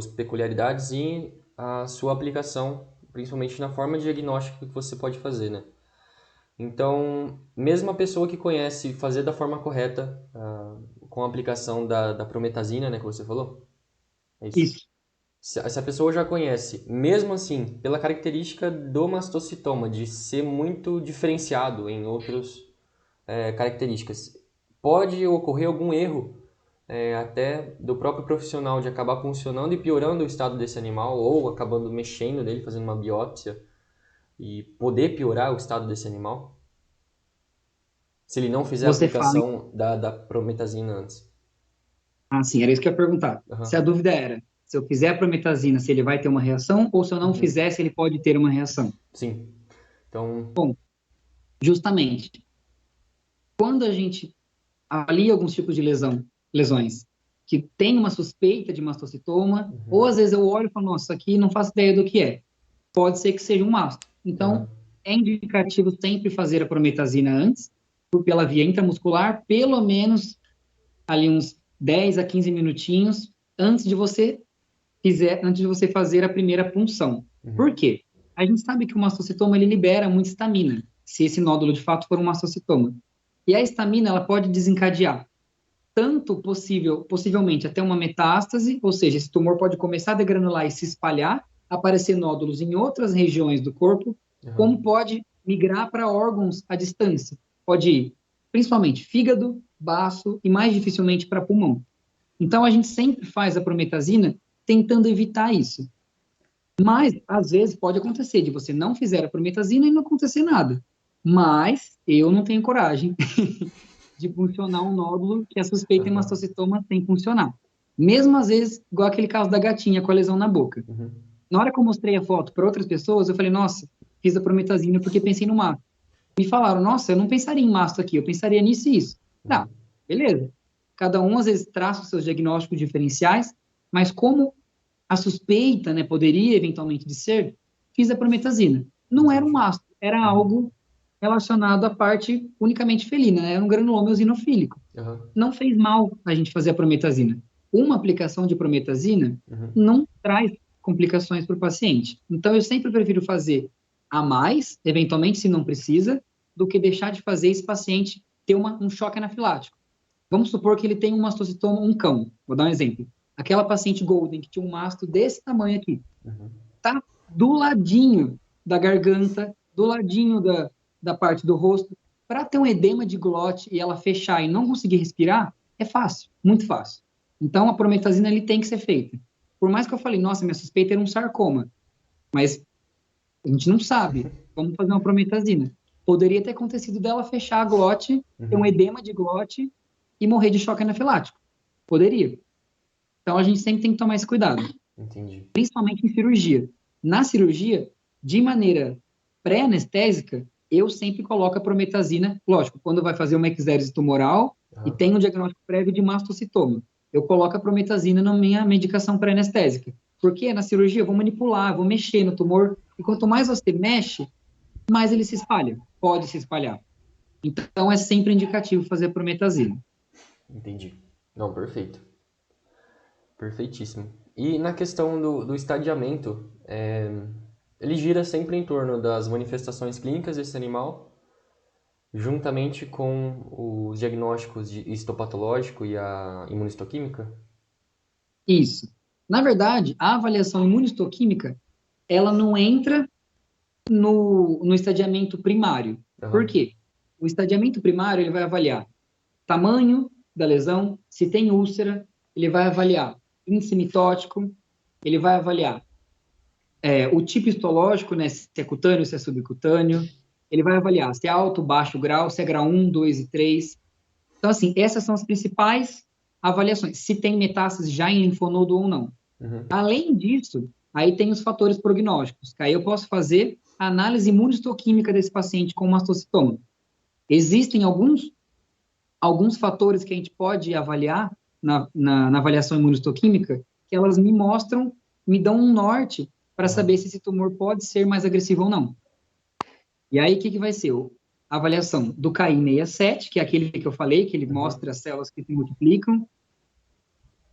peculiaridades e a sua aplicação, principalmente na forma de diagnóstico que você pode fazer, né? Então, mesmo a pessoa que conhece fazer da forma correta, com a aplicação da prometazina, né, que você falou? É isso. Isso. Se a pessoa já conhece, mesmo assim, pela característica do mastocitoma, de ser muito diferenciado em outras características, pode ocorrer algum erro até do próprio profissional de acabar funcionando e piorando o estado desse animal ou acabando mexendo nele, fazendo uma biópsia e poder piorar o estado desse animal? Se ele não fizer a aplicação da prometazina antes. Ah, sim, era isso que eu ia perguntar. Uhum. Se a dúvida era, se eu fizer a prometazina, se ele vai ter uma reação, ou se eu não fizer, se ele pode ter uma reação? Sim. Então... Bom, justamente, quando a gente avalia alguns tipos de lesões que tem uma suspeita de mastocitoma, ou às vezes eu olho e falo, nossa, isso aqui não faço ideia do que é. Pode ser que seja um masto. Então, é indicativo sempre fazer a prometazina antes, pela via intramuscular, pelo menos ali uns 10 a 15 minutinhos antes de você fazer a primeira punção. Por quê? A gente sabe que o mastocitoma ele libera muita histamina, se esse nódulo de fato for um mastocitoma. E a histamina ela pode desencadear tanto possivelmente até uma metástase, ou seja, esse tumor pode começar a degranular e se espalhar, aparecer nódulos em outras regiões do corpo, como pode migrar para órgãos à distância. Pode ir, principalmente, fígado, baço e mais dificilmente para pulmão. Então, a gente sempre faz a prometazina tentando evitar isso. Mas, às vezes, pode acontecer de você não fizer a prometazina e não acontecer nada. Mas, eu não tenho coragem de funcionar um nódulo que a suspeita em mastocitoma sem funcionar. Mesmo, às vezes, igual aquele caso da gatinha com a lesão na boca. Na hora que eu mostrei a foto para outras pessoas, eu falei, nossa, fiz a prometazina porque pensei no masto. Me falaram, nossa, eu não pensaria em masto aqui, eu pensaria nisso e isso. Tá, beleza. Cada um, às vezes, traça os seus diagnósticos diferenciais, mas como a suspeita, né, poderia eventualmente de ser, fiz a prometazina. Não era um masto, era algo relacionado à parte unicamente felina, né? Era um granuloma eosinofílico. Não fez mal a gente fazer a prometazina. Uma aplicação de prometazina não traz complicações para o paciente. Então, eu sempre prefiro fazer a mais, eventualmente, se não precisa, do que deixar de fazer esse paciente ter um choque anafilático. Vamos supor que ele tem um mastocitoma, um cão. Vou dar um exemplo. Aquela paciente golden que tinha um masto desse tamanho aqui. Tá do ladinho da garganta, do ladinho da parte do rosto. Para ter um edema de glote e ela fechar e não conseguir respirar, é fácil, muito fácil. Então, a prometazina ele tem que ser feita. Por mais que eu falei, nossa, minha suspeita era um sarcoma, mas a gente não sabe. Vamos fazer uma prometazina. Poderia ter acontecido dela fechar a glote, ter um edema de glote e morrer de choque anafilático. Poderia. Então, a gente sempre tem que tomar esse cuidado. Entendi. Principalmente em cirurgia. Na cirurgia, de maneira pré-anestésica, eu sempre coloco a prometazina, lógico, quando vai fazer uma exérese tumoral e tem um diagnóstico prévio de mastocitoma. Eu coloco a prometazina na minha medicação pré-anestésica. Porque na cirurgia eu vou manipular, eu vou mexer no tumor, e quanto mais você mexe, mais ele se espalha, pode se espalhar. Então, é sempre indicativo fazer a prometazina. Entendi. Não, perfeito. Perfeitíssimo. E na questão do estadiamento, ele gira sempre em torno das manifestações clínicas desse animal, juntamente com os diagnósticos de histopatológico e a imunistoquímica? Isso. Na verdade, a avaliação imunistoquímica, ela não entra no estadiamento primário. Aham. Por quê? O estadiamento primário, ele vai avaliar tamanho da lesão, se tem úlcera, ele vai avaliar índice mitótico, ele vai avaliar o tipo histológico, né, se é cutâneo, se é subcutâneo, ele vai avaliar se é alto, baixo grau, se é grau 1, 2 e 3. Então, assim, essas são as principais avaliações, se tem metástase já em linfonodo ou não. Uhum. Além disso, aí tem os fatores prognósticos, que aí eu posso fazer a análise imunistoquímica desse paciente com mastocitoma. Existem alguns fatores que a gente pode avaliar na avaliação imunistoquímica, que elas me mostram, me dão um norte para saber se esse tumor pode ser mais agressivo ou não. E aí, o que vai ser? A avaliação do KI67, que é aquele que eu falei, que ele mostra as células que se multiplicam.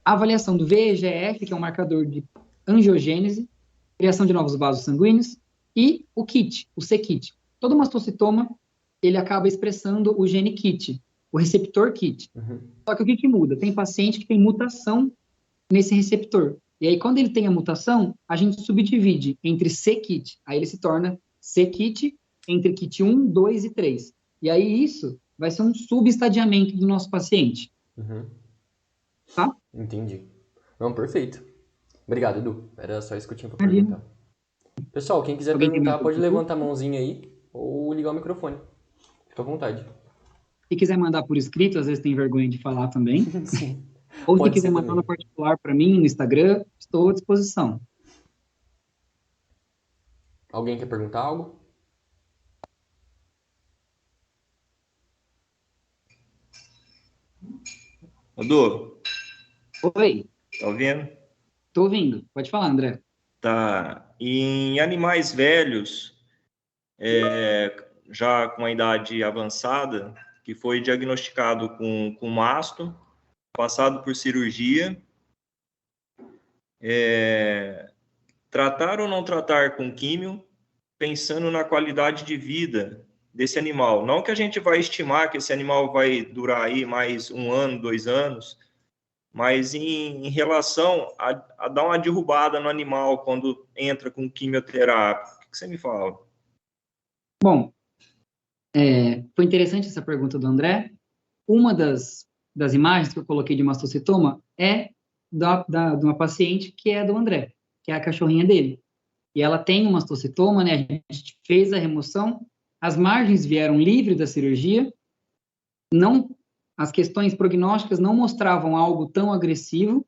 A avaliação do VEGF, que é um marcador de angiogênese, criação de novos vasos sanguíneos, e o KIT, o c-KIT. Todo mastocitoma, ele acaba expressando o gene KIT, o receptor KIT. Só que o que muda? Tem paciente que tem mutação nesse receptor. E aí, quando ele tem a mutação, a gente subdivide entre c-KIT. Aí ele se torna c-KIT entre KIT 1, 2 e 3. E aí isso vai ser um subestadiamento do nosso paciente. Tá? Entendi. Não, perfeito. Obrigado, Edu. Era só isso que eu tinha para perguntar. Pessoal, quem quiser perguntar, pode levantar a mãozinha aí ou ligar o microfone. Fica à vontade. Se quiser mandar por escrito, às vezes tem vergonha de falar também. Sim. Ou Pode se quiser ser mandar também. no particular para mim, no Instagram, estou à disposição. Alguém quer perguntar algo? Edu, Oi, tá ouvindo? estou ouvindo. Pode falar, André. Tá. Em animais velhos, já com a idade avançada, que foi diagnosticado com masto, passado por cirurgia, tratar ou não tratar com químio, pensando na qualidade de vida desse animal. Não que a gente vai estimar que esse animal vai durar aí mais 1 ano, 2 anos, mas em relação a dar uma derrubada no animal quando entra com quimioterapia, o que você me fala? Bom, foi interessante essa pergunta do André. Uma das imagens que eu coloquei de mastocitoma é de uma paciente que é do André, que é a cachorrinha dele. E ela tem um mastocitoma, né? A gente fez a remoção, as margens vieram livres da cirurgia, as questões prognósticas não mostravam algo tão agressivo,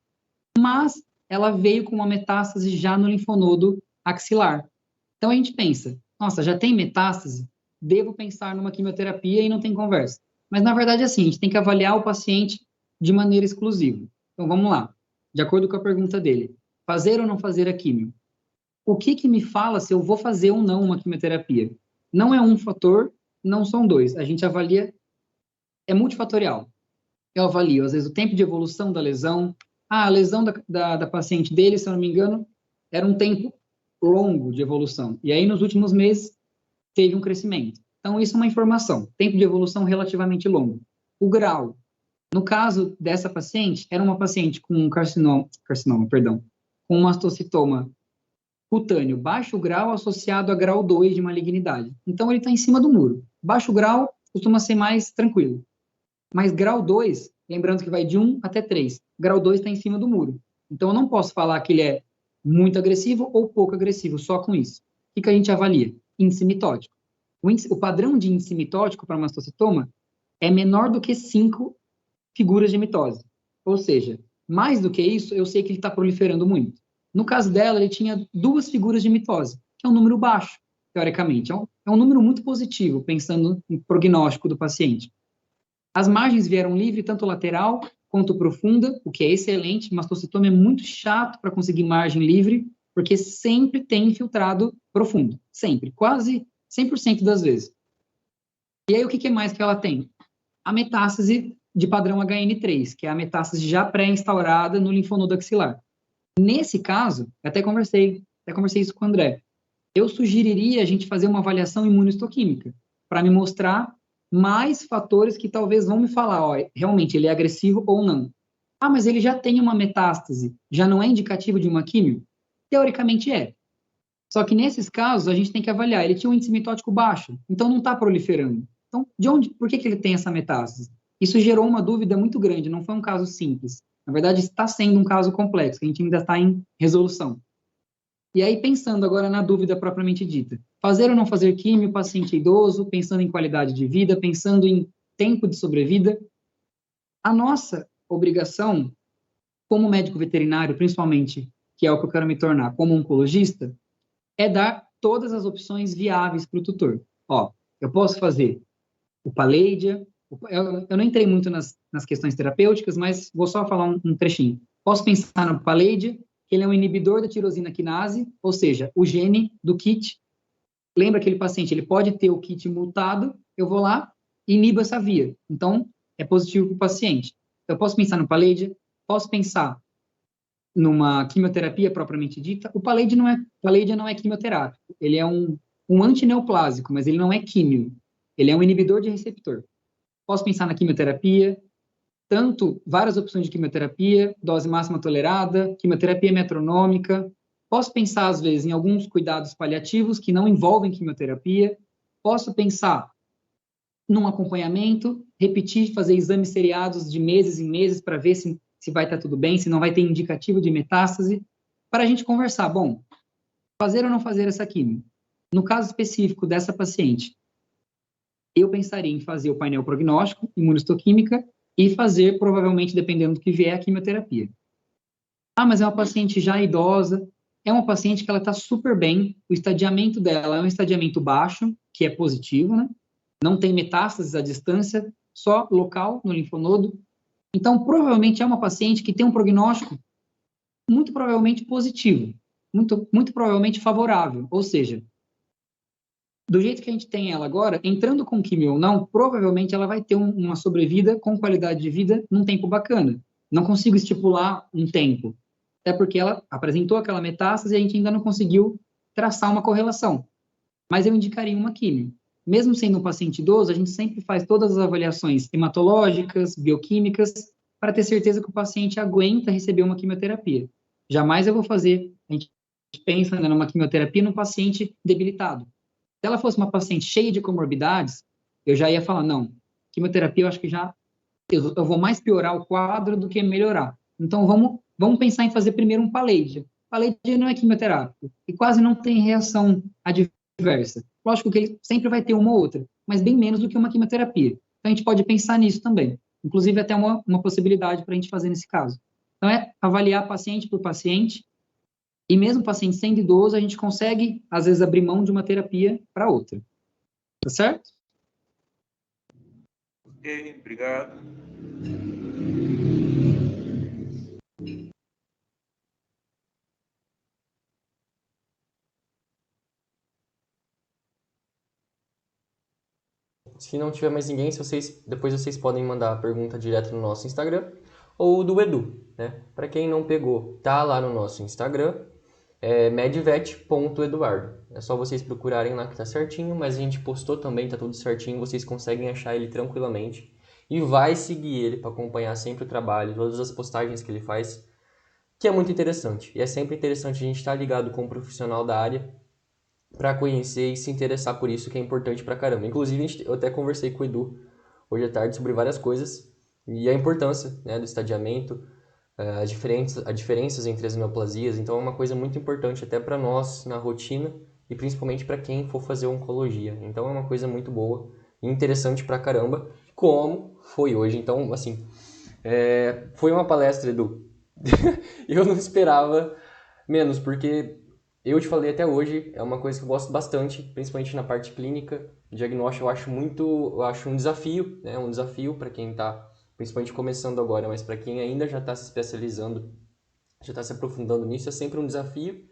mas ela veio com uma metástase já no linfonodo axilar. Então a gente pensa, nossa, já tem metástase? Devo pensar numa quimioterapia e não tem conversa. Mas na verdade é assim, a gente tem que avaliar o paciente de maneira exclusiva. Então vamos lá, de acordo com a pergunta dele, fazer ou não fazer a quimio? O que me fala se eu vou fazer ou não uma quimioterapia? Não é um fator, não são dois. A gente avalia, é multifatorial. Eu avalio, às vezes, o tempo de evolução da lesão. A lesão da paciente dele, se eu não me engano, era um tempo longo de evolução. E aí, nos últimos meses, teve um crescimento. Então, isso é uma informação. Tempo de evolução relativamente longo. O grau. No caso dessa paciente, era uma paciente com com um mastocitoma cutâneo, baixo grau associado a grau 2 de malignidade. Então, ele está em cima do muro. Baixo grau costuma ser mais tranquilo. Mas grau 2, lembrando que vai de 1 até 3, grau 2 está em cima do muro. Então, eu não posso falar que ele é muito agressivo ou pouco agressivo, só com isso. O que a gente avalia? Índice mitótico. O padrão de índice mitótico para mastocitoma é menor do que 5 figuras de mitose. Ou seja, mais do que isso, eu sei que ele está proliferando muito. No caso dela, ele tinha 2 figuras de mitose, que é um número baixo, teoricamente. É um número muito positivo, pensando no prognóstico do paciente. As margens vieram livre, tanto lateral quanto profunda, o que é excelente. Mastocitoma é muito chato para conseguir margem livre, porque sempre tem infiltrado profundo. Sempre. Quase 100% das vezes. E aí, o que mais que ela tem? A metástase de padrão HN3, que é a metástase já pré-instaurada no linfonodo axilar. Nesse caso, até conversei isso com o André, eu sugeriria a gente fazer uma avaliação imunohistoquímica, para me mostrar mais fatores que talvez vão me falar, ó, realmente ele é agressivo ou não. Ah, mas ele já tem uma metástase, já não é indicativo de uma químio? Teoricamente é. Só que nesses casos, a gente tem que avaliar, ele tinha um índice mitótico baixo, então não está proliferando. Então, por que ele tem essa metástase? Isso gerou uma dúvida muito grande, não foi um caso simples. Na verdade, está sendo um caso complexo, que a gente ainda está em resolução. E aí, pensando agora na dúvida propriamente dita, fazer ou não fazer químio, paciente idoso, pensando em qualidade de vida, pensando em tempo de sobrevida, a nossa obrigação, como médico veterinário, principalmente, que é o que eu quero me tornar como oncologista, é dar todas as opções viáveis para o tutor. Ó, eu posso fazer o Palladium, eu não entrei muito nas questões terapêuticas, mas vou só falar um trechinho. Posso pensar no Palladium, que ele é um inibidor da tirosina quinase, ou seja, o gene do KIT. Lembra aquele paciente, ele pode ter o KIT mutado, eu vou lá e inibo essa via. Então, é positivo para o paciente. Eu posso pensar no Palladium, posso pensar numa quimioterapia propriamente dita. O Palladium não é quimioterápico, ele é um antineoplásico, mas ele não é químio. Ele é um inibidor de receptor. Posso pensar na quimioterapia, tanto várias opções de quimioterapia, dose máxima tolerada, quimioterapia metronômica. Posso pensar, às vezes, em alguns cuidados paliativos que não envolvem quimioterapia. Posso pensar num acompanhamento, repetir, fazer exames seriados de meses em meses para ver se vai estar tudo bem, se não vai ter indicativo de metástase, para a gente conversar. Bom, fazer ou não fazer essa quimio? No caso específico dessa paciente, eu pensaria em fazer o painel prognóstico, imunohistoquímica, e fazer, provavelmente, dependendo do que vier, a quimioterapia. Ah, mas é uma paciente já idosa, é uma paciente que ela está super bem, o estadiamento dela é um estadiamento baixo, que é positivo, né? Não tem metástases à distância, só local no linfonodo. Então, provavelmente é uma paciente que tem um prognóstico muito provavelmente positivo, muito provavelmente favorável, ou seja, do jeito que a gente tem ela agora, entrando com quimio ou não, provavelmente ela vai ter uma sobrevida com qualidade de vida num tempo bacana. Não consigo estipular um tempo, até porque ela apresentou aquela metástase e a gente ainda não conseguiu traçar uma correlação. Mas eu indicaria uma quimio. Mesmo sendo um paciente idoso, a gente sempre faz todas as avaliações hematológicas, bioquímicas, para ter certeza que o paciente aguenta receber uma quimioterapia. Jamais eu vou fazer, a gente pensa, né, numa quimioterapia no paciente debilitado. Se ela fosse uma paciente cheia de comorbidades, eu já ia falar, não, quimioterapia eu acho que eu vou mais piorar o quadro do que melhorar. Então, vamos pensar em fazer primeiro um Palladium. Palladium não é quimioterápico e quase não tem reação adversa. Lógico que ele sempre vai ter uma ou outra, mas bem menos do que uma quimioterapia. Então, a gente pode pensar nisso também. Inclusive, até uma possibilidade para a gente fazer nesse caso. Então, é avaliar paciente por paciente. E mesmo paciente sendo idoso, a gente consegue, às vezes, abrir mão de uma terapia para outra. Tá certo? Ok, obrigado. Se não tiver mais ninguém, depois vocês podem mandar a pergunta direto no nosso Instagram ou do Edu, né? Para quem não pegou, tá lá no nosso Instagram, medvet.eduardo. É só vocês procurarem lá que tá certinho, mas a gente postou também, tá tudo certinho, vocês conseguem achar ele tranquilamente. E vai seguir ele para acompanhar sempre o trabalho, todas as postagens que ele faz, que é muito interessante. E é sempre interessante a gente estar ligado com um profissional da área para conhecer e se interessar por isso, que é importante pra caramba. Inclusive, eu até conversei com o Edu hoje à tarde sobre várias coisas e a importância, né, do estadiamento, as diferenças entre as neoplasias. Então, é uma coisa muito importante até para nós na rotina e principalmente para quem for fazer oncologia. Então, é uma coisa muito boa e interessante pra caramba, como foi hoje. Então, assim, foi uma palestra, Edu. Eu não esperava menos, porque eu te falei até hoje, é uma coisa que eu gosto bastante, principalmente na parte clínica. Diagnóstico eu acho um desafio, né? Um desafio para quem está principalmente começando agora, mas para quem ainda já está se especializando, já está se aprofundando nisso, é sempre um desafio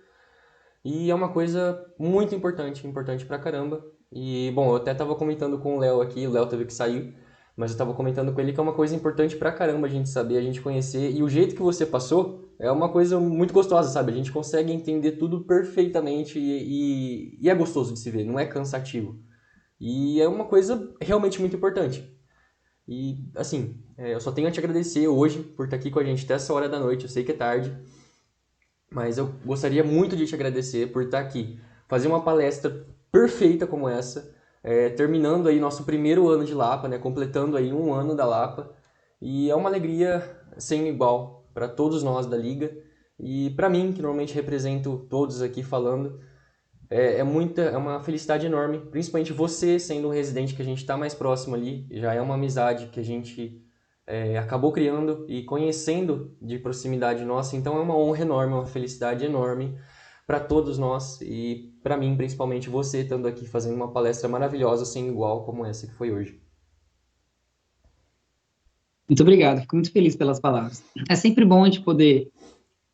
e é uma coisa muito importante pra caramba. E, bom, eu até estava comentando com o Léo aqui, o Léo teve que sair, mas eu estava comentando com ele que é uma coisa importante pra caramba a gente saber, a gente conhecer, e o jeito que você passou é uma coisa muito gostosa, sabe? A gente consegue entender tudo perfeitamente e é gostoso de se ver, não é cansativo. E é uma coisa realmente muito importante. E, assim, eu só tenho a te agradecer hoje por estar aqui com a gente até essa hora da noite. Eu sei que é tarde, mas eu gostaria muito de te agradecer por estar aqui, fazer uma palestra perfeita como essa, terminando aí nosso primeiro ano de Lapa, né, completando aí um ano da Lapa. E é uma alegria sem igual para todos nós da Liga. E para mim, que normalmente represento todos aqui falando, é uma felicidade enorme, principalmente você sendo um residente que a gente está mais próximo ali, já é uma amizade que a gente acabou criando e conhecendo de proximidade nossa, então é uma honra enorme, uma felicidade enorme para todos nós e para mim, principalmente você, estando aqui fazendo uma palestra maravilhosa, sem igual como essa que foi hoje. Muito obrigado, fico muito feliz pelas palavras. É sempre bom a gente poder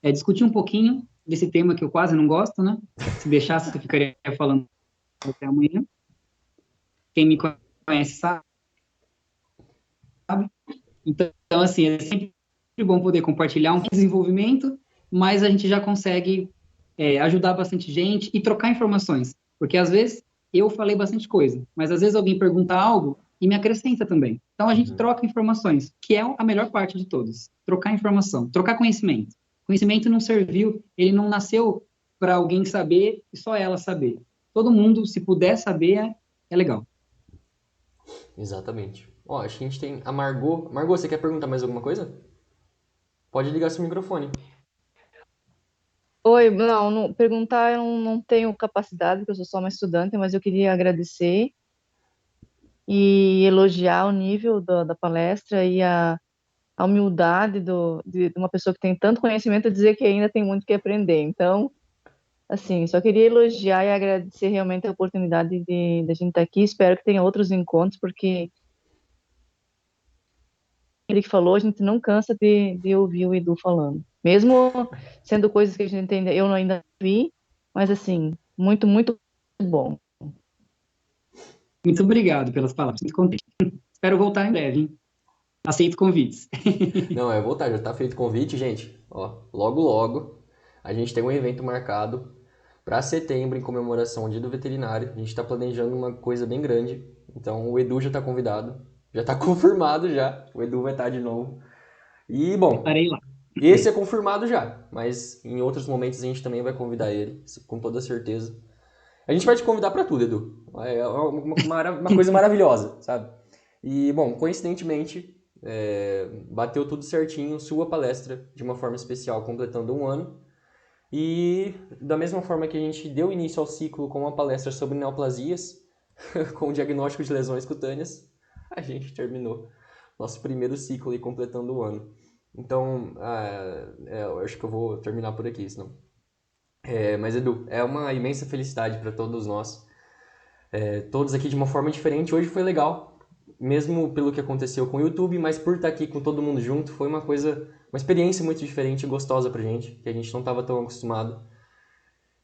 discutir um pouquinho desse tema que eu quase não gosto, né? Se deixasse, eu ficaria falando até amanhã. Quem me conhece sabe. Então, assim, é sempre bom poder compartilhar um desenvolvimento, mas a gente já consegue ajudar bastante gente e trocar informações. Porque, às vezes, eu falei bastante coisa, mas, às vezes, alguém pergunta algo e me acrescenta também. Então, a gente troca informações, que é a melhor parte de todos. Trocar informação, trocar conhecimento. Conhecimento não serviu, ele não nasceu para alguém saber e só ela saber. Todo mundo, se puder saber, é legal. Exatamente. Ó, acho que a gente tem a Margot. Margot, você quer perguntar mais alguma coisa? Pode ligar seu microfone. Oi, perguntar eu não tenho capacidade, porque eu sou só uma estudante, mas eu queria agradecer e elogiar o nível da palestra e a humildade de uma pessoa que tem tanto conhecimento dizer que ainda tem muito que aprender. Então, assim, só queria elogiar e agradecer realmente a oportunidade de a gente estar aqui. Espero que tenha outros encontros, porque ele que falou, a gente não cansa de ouvir o Edu falando. Mesmo sendo coisas que a gente ainda, eu ainda vi, mas assim, muito, muito bom. Muito obrigado pelas palavras, muito contente. Espero voltar em breve, hein? Aceito convites. Não, é voltar, já tá feito o convite, gente. Ó, logo, logo, a gente tem um evento marcado para setembro em comemoração ao Dia do Veterinário. A gente está planejando uma coisa bem grande. Então o Edu já está convidado, já está confirmado já. O Edu vai estar de novo. E bom, Estarei lá. Esse é confirmado já, mas em outros momentos a gente também vai convidar ele, com toda certeza. A gente vai te convidar para tudo, Edu. É uma coisa maravilhosa, sabe? E bom, coincidentemente, bateu tudo certinho, sua palestra de uma forma especial, completando um ano. E da mesma forma que a gente deu início ao ciclo com uma palestra sobre neoplasias, com o diagnóstico de lesões cutâneas, a gente terminou nosso primeiro ciclo e completando o ano. Então, eu acho que eu vou terminar por aqui, senão. Mas Edu, é uma imensa felicidade para todos nós. Todos aqui de uma forma diferente. Hoje foi legal, mesmo pelo que aconteceu com o YouTube, mas por estar aqui com todo mundo junto, foi uma experiência muito diferente e gostosa pra gente, que a gente não estava tão acostumado.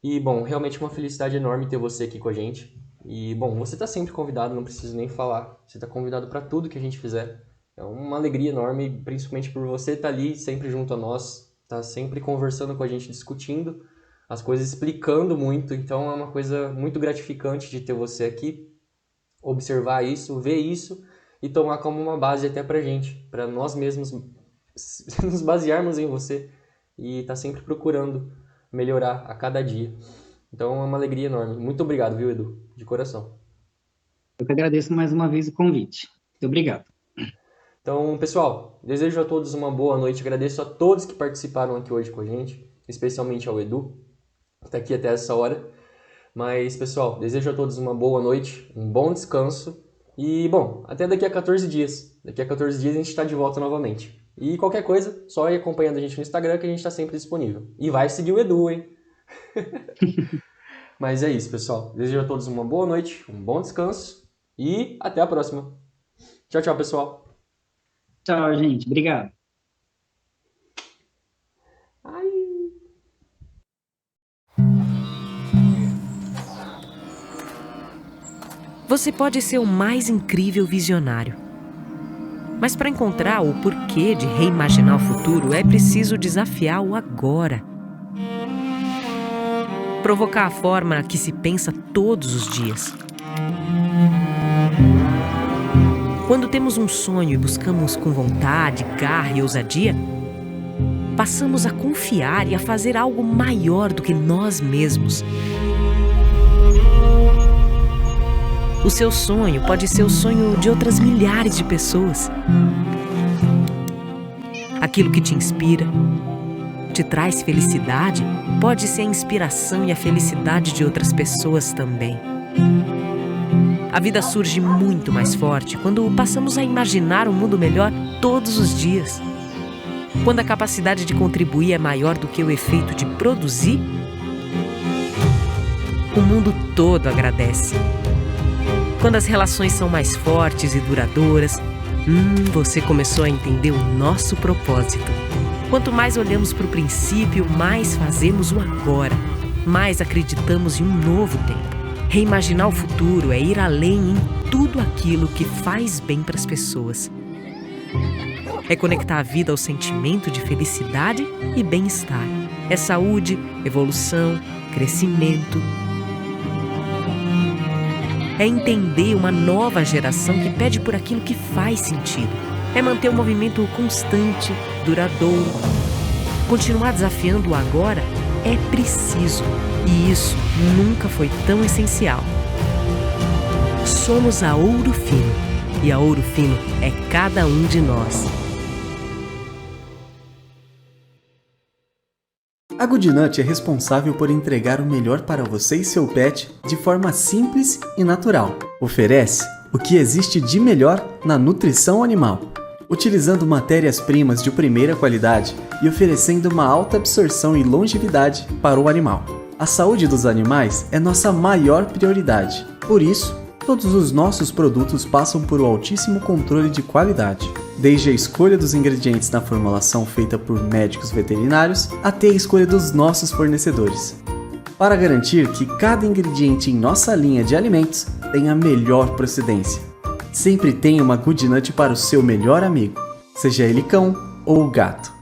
E, bom, realmente uma felicidade enorme ter você aqui com a gente. E, bom, você está sempre convidado, não preciso nem falar. Você está convidado para tudo que a gente fizer. É uma alegria enorme, principalmente por você estar ali sempre junto a nós, tá sempre conversando com a gente, discutindo as coisas, explicando muito. Então é uma coisa muito gratificante de ter você aqui, observar isso, ver isso e tomar como uma base até pra gente, para nós mesmos nos basearmos em você e estar sempre procurando melhorar a cada dia. Então é uma alegria enorme. Muito obrigado, viu, Edu? De coração. Eu que agradeço mais uma vez o convite. Muito obrigado. Então, pessoal, desejo a todos uma boa noite. Agradeço a todos que participaram aqui hoje com a gente, especialmente ao Edu, que está aqui até essa hora. Mas, pessoal, desejo a todos uma boa noite, um bom descanso e, bom, até daqui a 14 dias. Daqui a 14 dias a gente está de volta novamente. E qualquer coisa, só ir acompanhando a gente no Instagram que a gente está sempre disponível. E vai seguir o Edu, hein? Mas é isso, pessoal. Desejo a todos uma boa noite, um bom descanso e até a próxima. Tchau, tchau, pessoal. Tchau, gente. Obrigado. Você pode ser o mais incrível visionário. Mas para encontrar o porquê de reimaginar o futuro, é preciso desafiar o agora. Provocar a forma que se pensa todos os dias. Quando temos um sonho e buscamos com vontade, garra e ousadia, passamos a confiar e a fazer algo maior do que nós mesmos. O seu sonho pode ser o sonho de outras milhares de pessoas. Aquilo que te inspira, te traz felicidade, pode ser a inspiração e a felicidade de outras pessoas também. A vida surge muito mais forte quando passamos a imaginar um mundo melhor todos os dias. Quando a capacidade de contribuir é maior do que o efeito de produzir, o mundo todo agradece. Quando as relações são mais fortes e duradouras, você começou a entender o nosso propósito. Quanto mais olhamos para o princípio, mais fazemos o agora, mais acreditamos em um novo tempo. Reimaginar o futuro é ir além em tudo aquilo que faz bem para as pessoas. É conectar a vida ao sentimento de felicidade e bem-estar. É saúde, evolução, crescimento. É entender uma nova geração que pede por aquilo que faz sentido. É manter o movimento constante, duradouro. Continuar desafiando o agora é preciso. E isso nunca foi tão essencial. Somos a Ouro Fino. E a Ouro Fino é cada um de nós. A Goodnut é responsável por entregar o melhor para você e seu pet de forma simples e natural. Oferece o que existe de melhor na nutrição animal, utilizando matérias-primas de primeira qualidade e oferecendo uma alta absorção e longevidade para o animal. A saúde dos animais é nossa maior prioridade. Por isso, todos os nossos produtos passam por um altíssimo controle de qualidade. Desde a escolha dos ingredientes na formulação feita por médicos veterinários até a escolha dos nossos fornecedores. Para garantir que cada ingrediente em nossa linha de alimentos tenha a melhor procedência. Sempre tenha uma Goodnut para o seu melhor amigo, seja ele cão ou gato.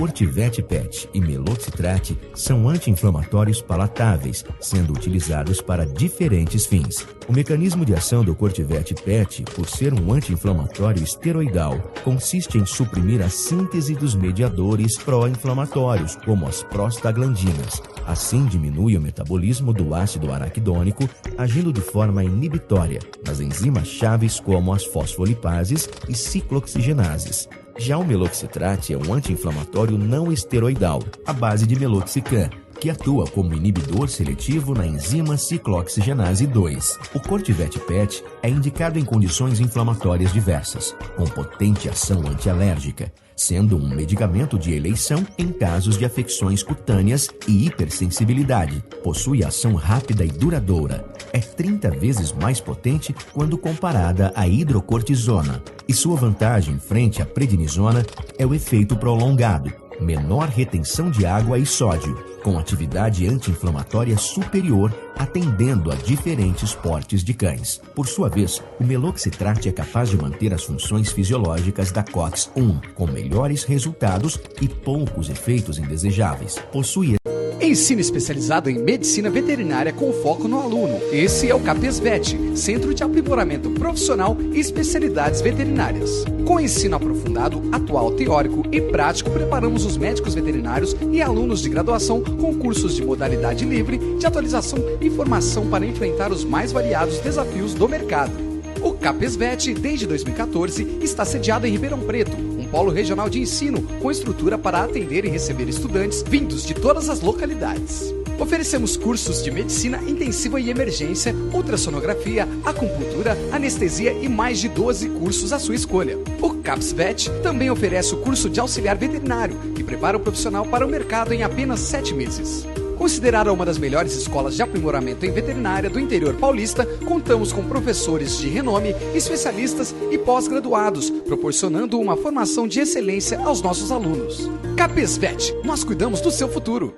Cortivette Pet e Meloxicrat são anti-inflamatórios palatáveis, sendo utilizados para diferentes fins. O mecanismo de ação do Cortivette Pet, por ser um anti-inflamatório esteroidal, consiste em suprimir a síntese dos mediadores pró-inflamatórios, como as prostaglandinas. Assim, diminui o metabolismo do ácido araquidônico, agindo de forma inibitória nas enzimas chaves como as fosfolipases e ciclooxigenases. Já o Meloxicrat é um anti-inflamatório não esteroidal, à base de meloxicam, que atua como inibidor seletivo na enzima ciclooxigenase 2. O Cortivette Pet é indicado em condições inflamatórias diversas, com potente ação antialérgica, sendo um medicamento de eleição em casos de afecções cutâneas e hipersensibilidade. Possui ação rápida e duradoura. É 30 vezes mais potente quando comparada à hidrocortisona. E sua vantagem frente à prednisona é o efeito prolongado, menor retenção de água e sódio, com atividade anti-inflamatória superior, atendendo a diferentes portes de cães. Por sua vez, o Meloxicrat é capaz de manter as funções fisiológicas da COX-1, com melhores resultados e poucos efeitos indesejáveis. Possui Ensino especializado em medicina veterinária com foco no aluno. Esse é o CAPES VET, Centro de Aprimoramento Profissional e Especialidades Veterinárias. Com ensino aprofundado, atual, teórico e prático, preparamos os médicos veterinários e alunos de graduação com cursos de modalidade livre, de atualização e formação para enfrentar os mais variados desafios do mercado. O CAPES VET, desde 2014, está sediado em Ribeirão Preto, polo regional de ensino, com estrutura para atender e receber estudantes vindos de todas as localidades. Oferecemos cursos de medicina intensiva e emergência, ultrassonografia, acupuntura, anestesia e mais de 12 cursos à sua escolha. O CAPES VET também oferece o curso de auxiliar veterinário, que prepara o profissional para o mercado em apenas 7 meses. Considerada uma das melhores escolas de aprimoramento em veterinária do interior paulista, contamos com professores de renome, especialistas e pós-graduados, proporcionando uma formação de excelência aos nossos alunos. Capesvet, nós cuidamos do seu futuro.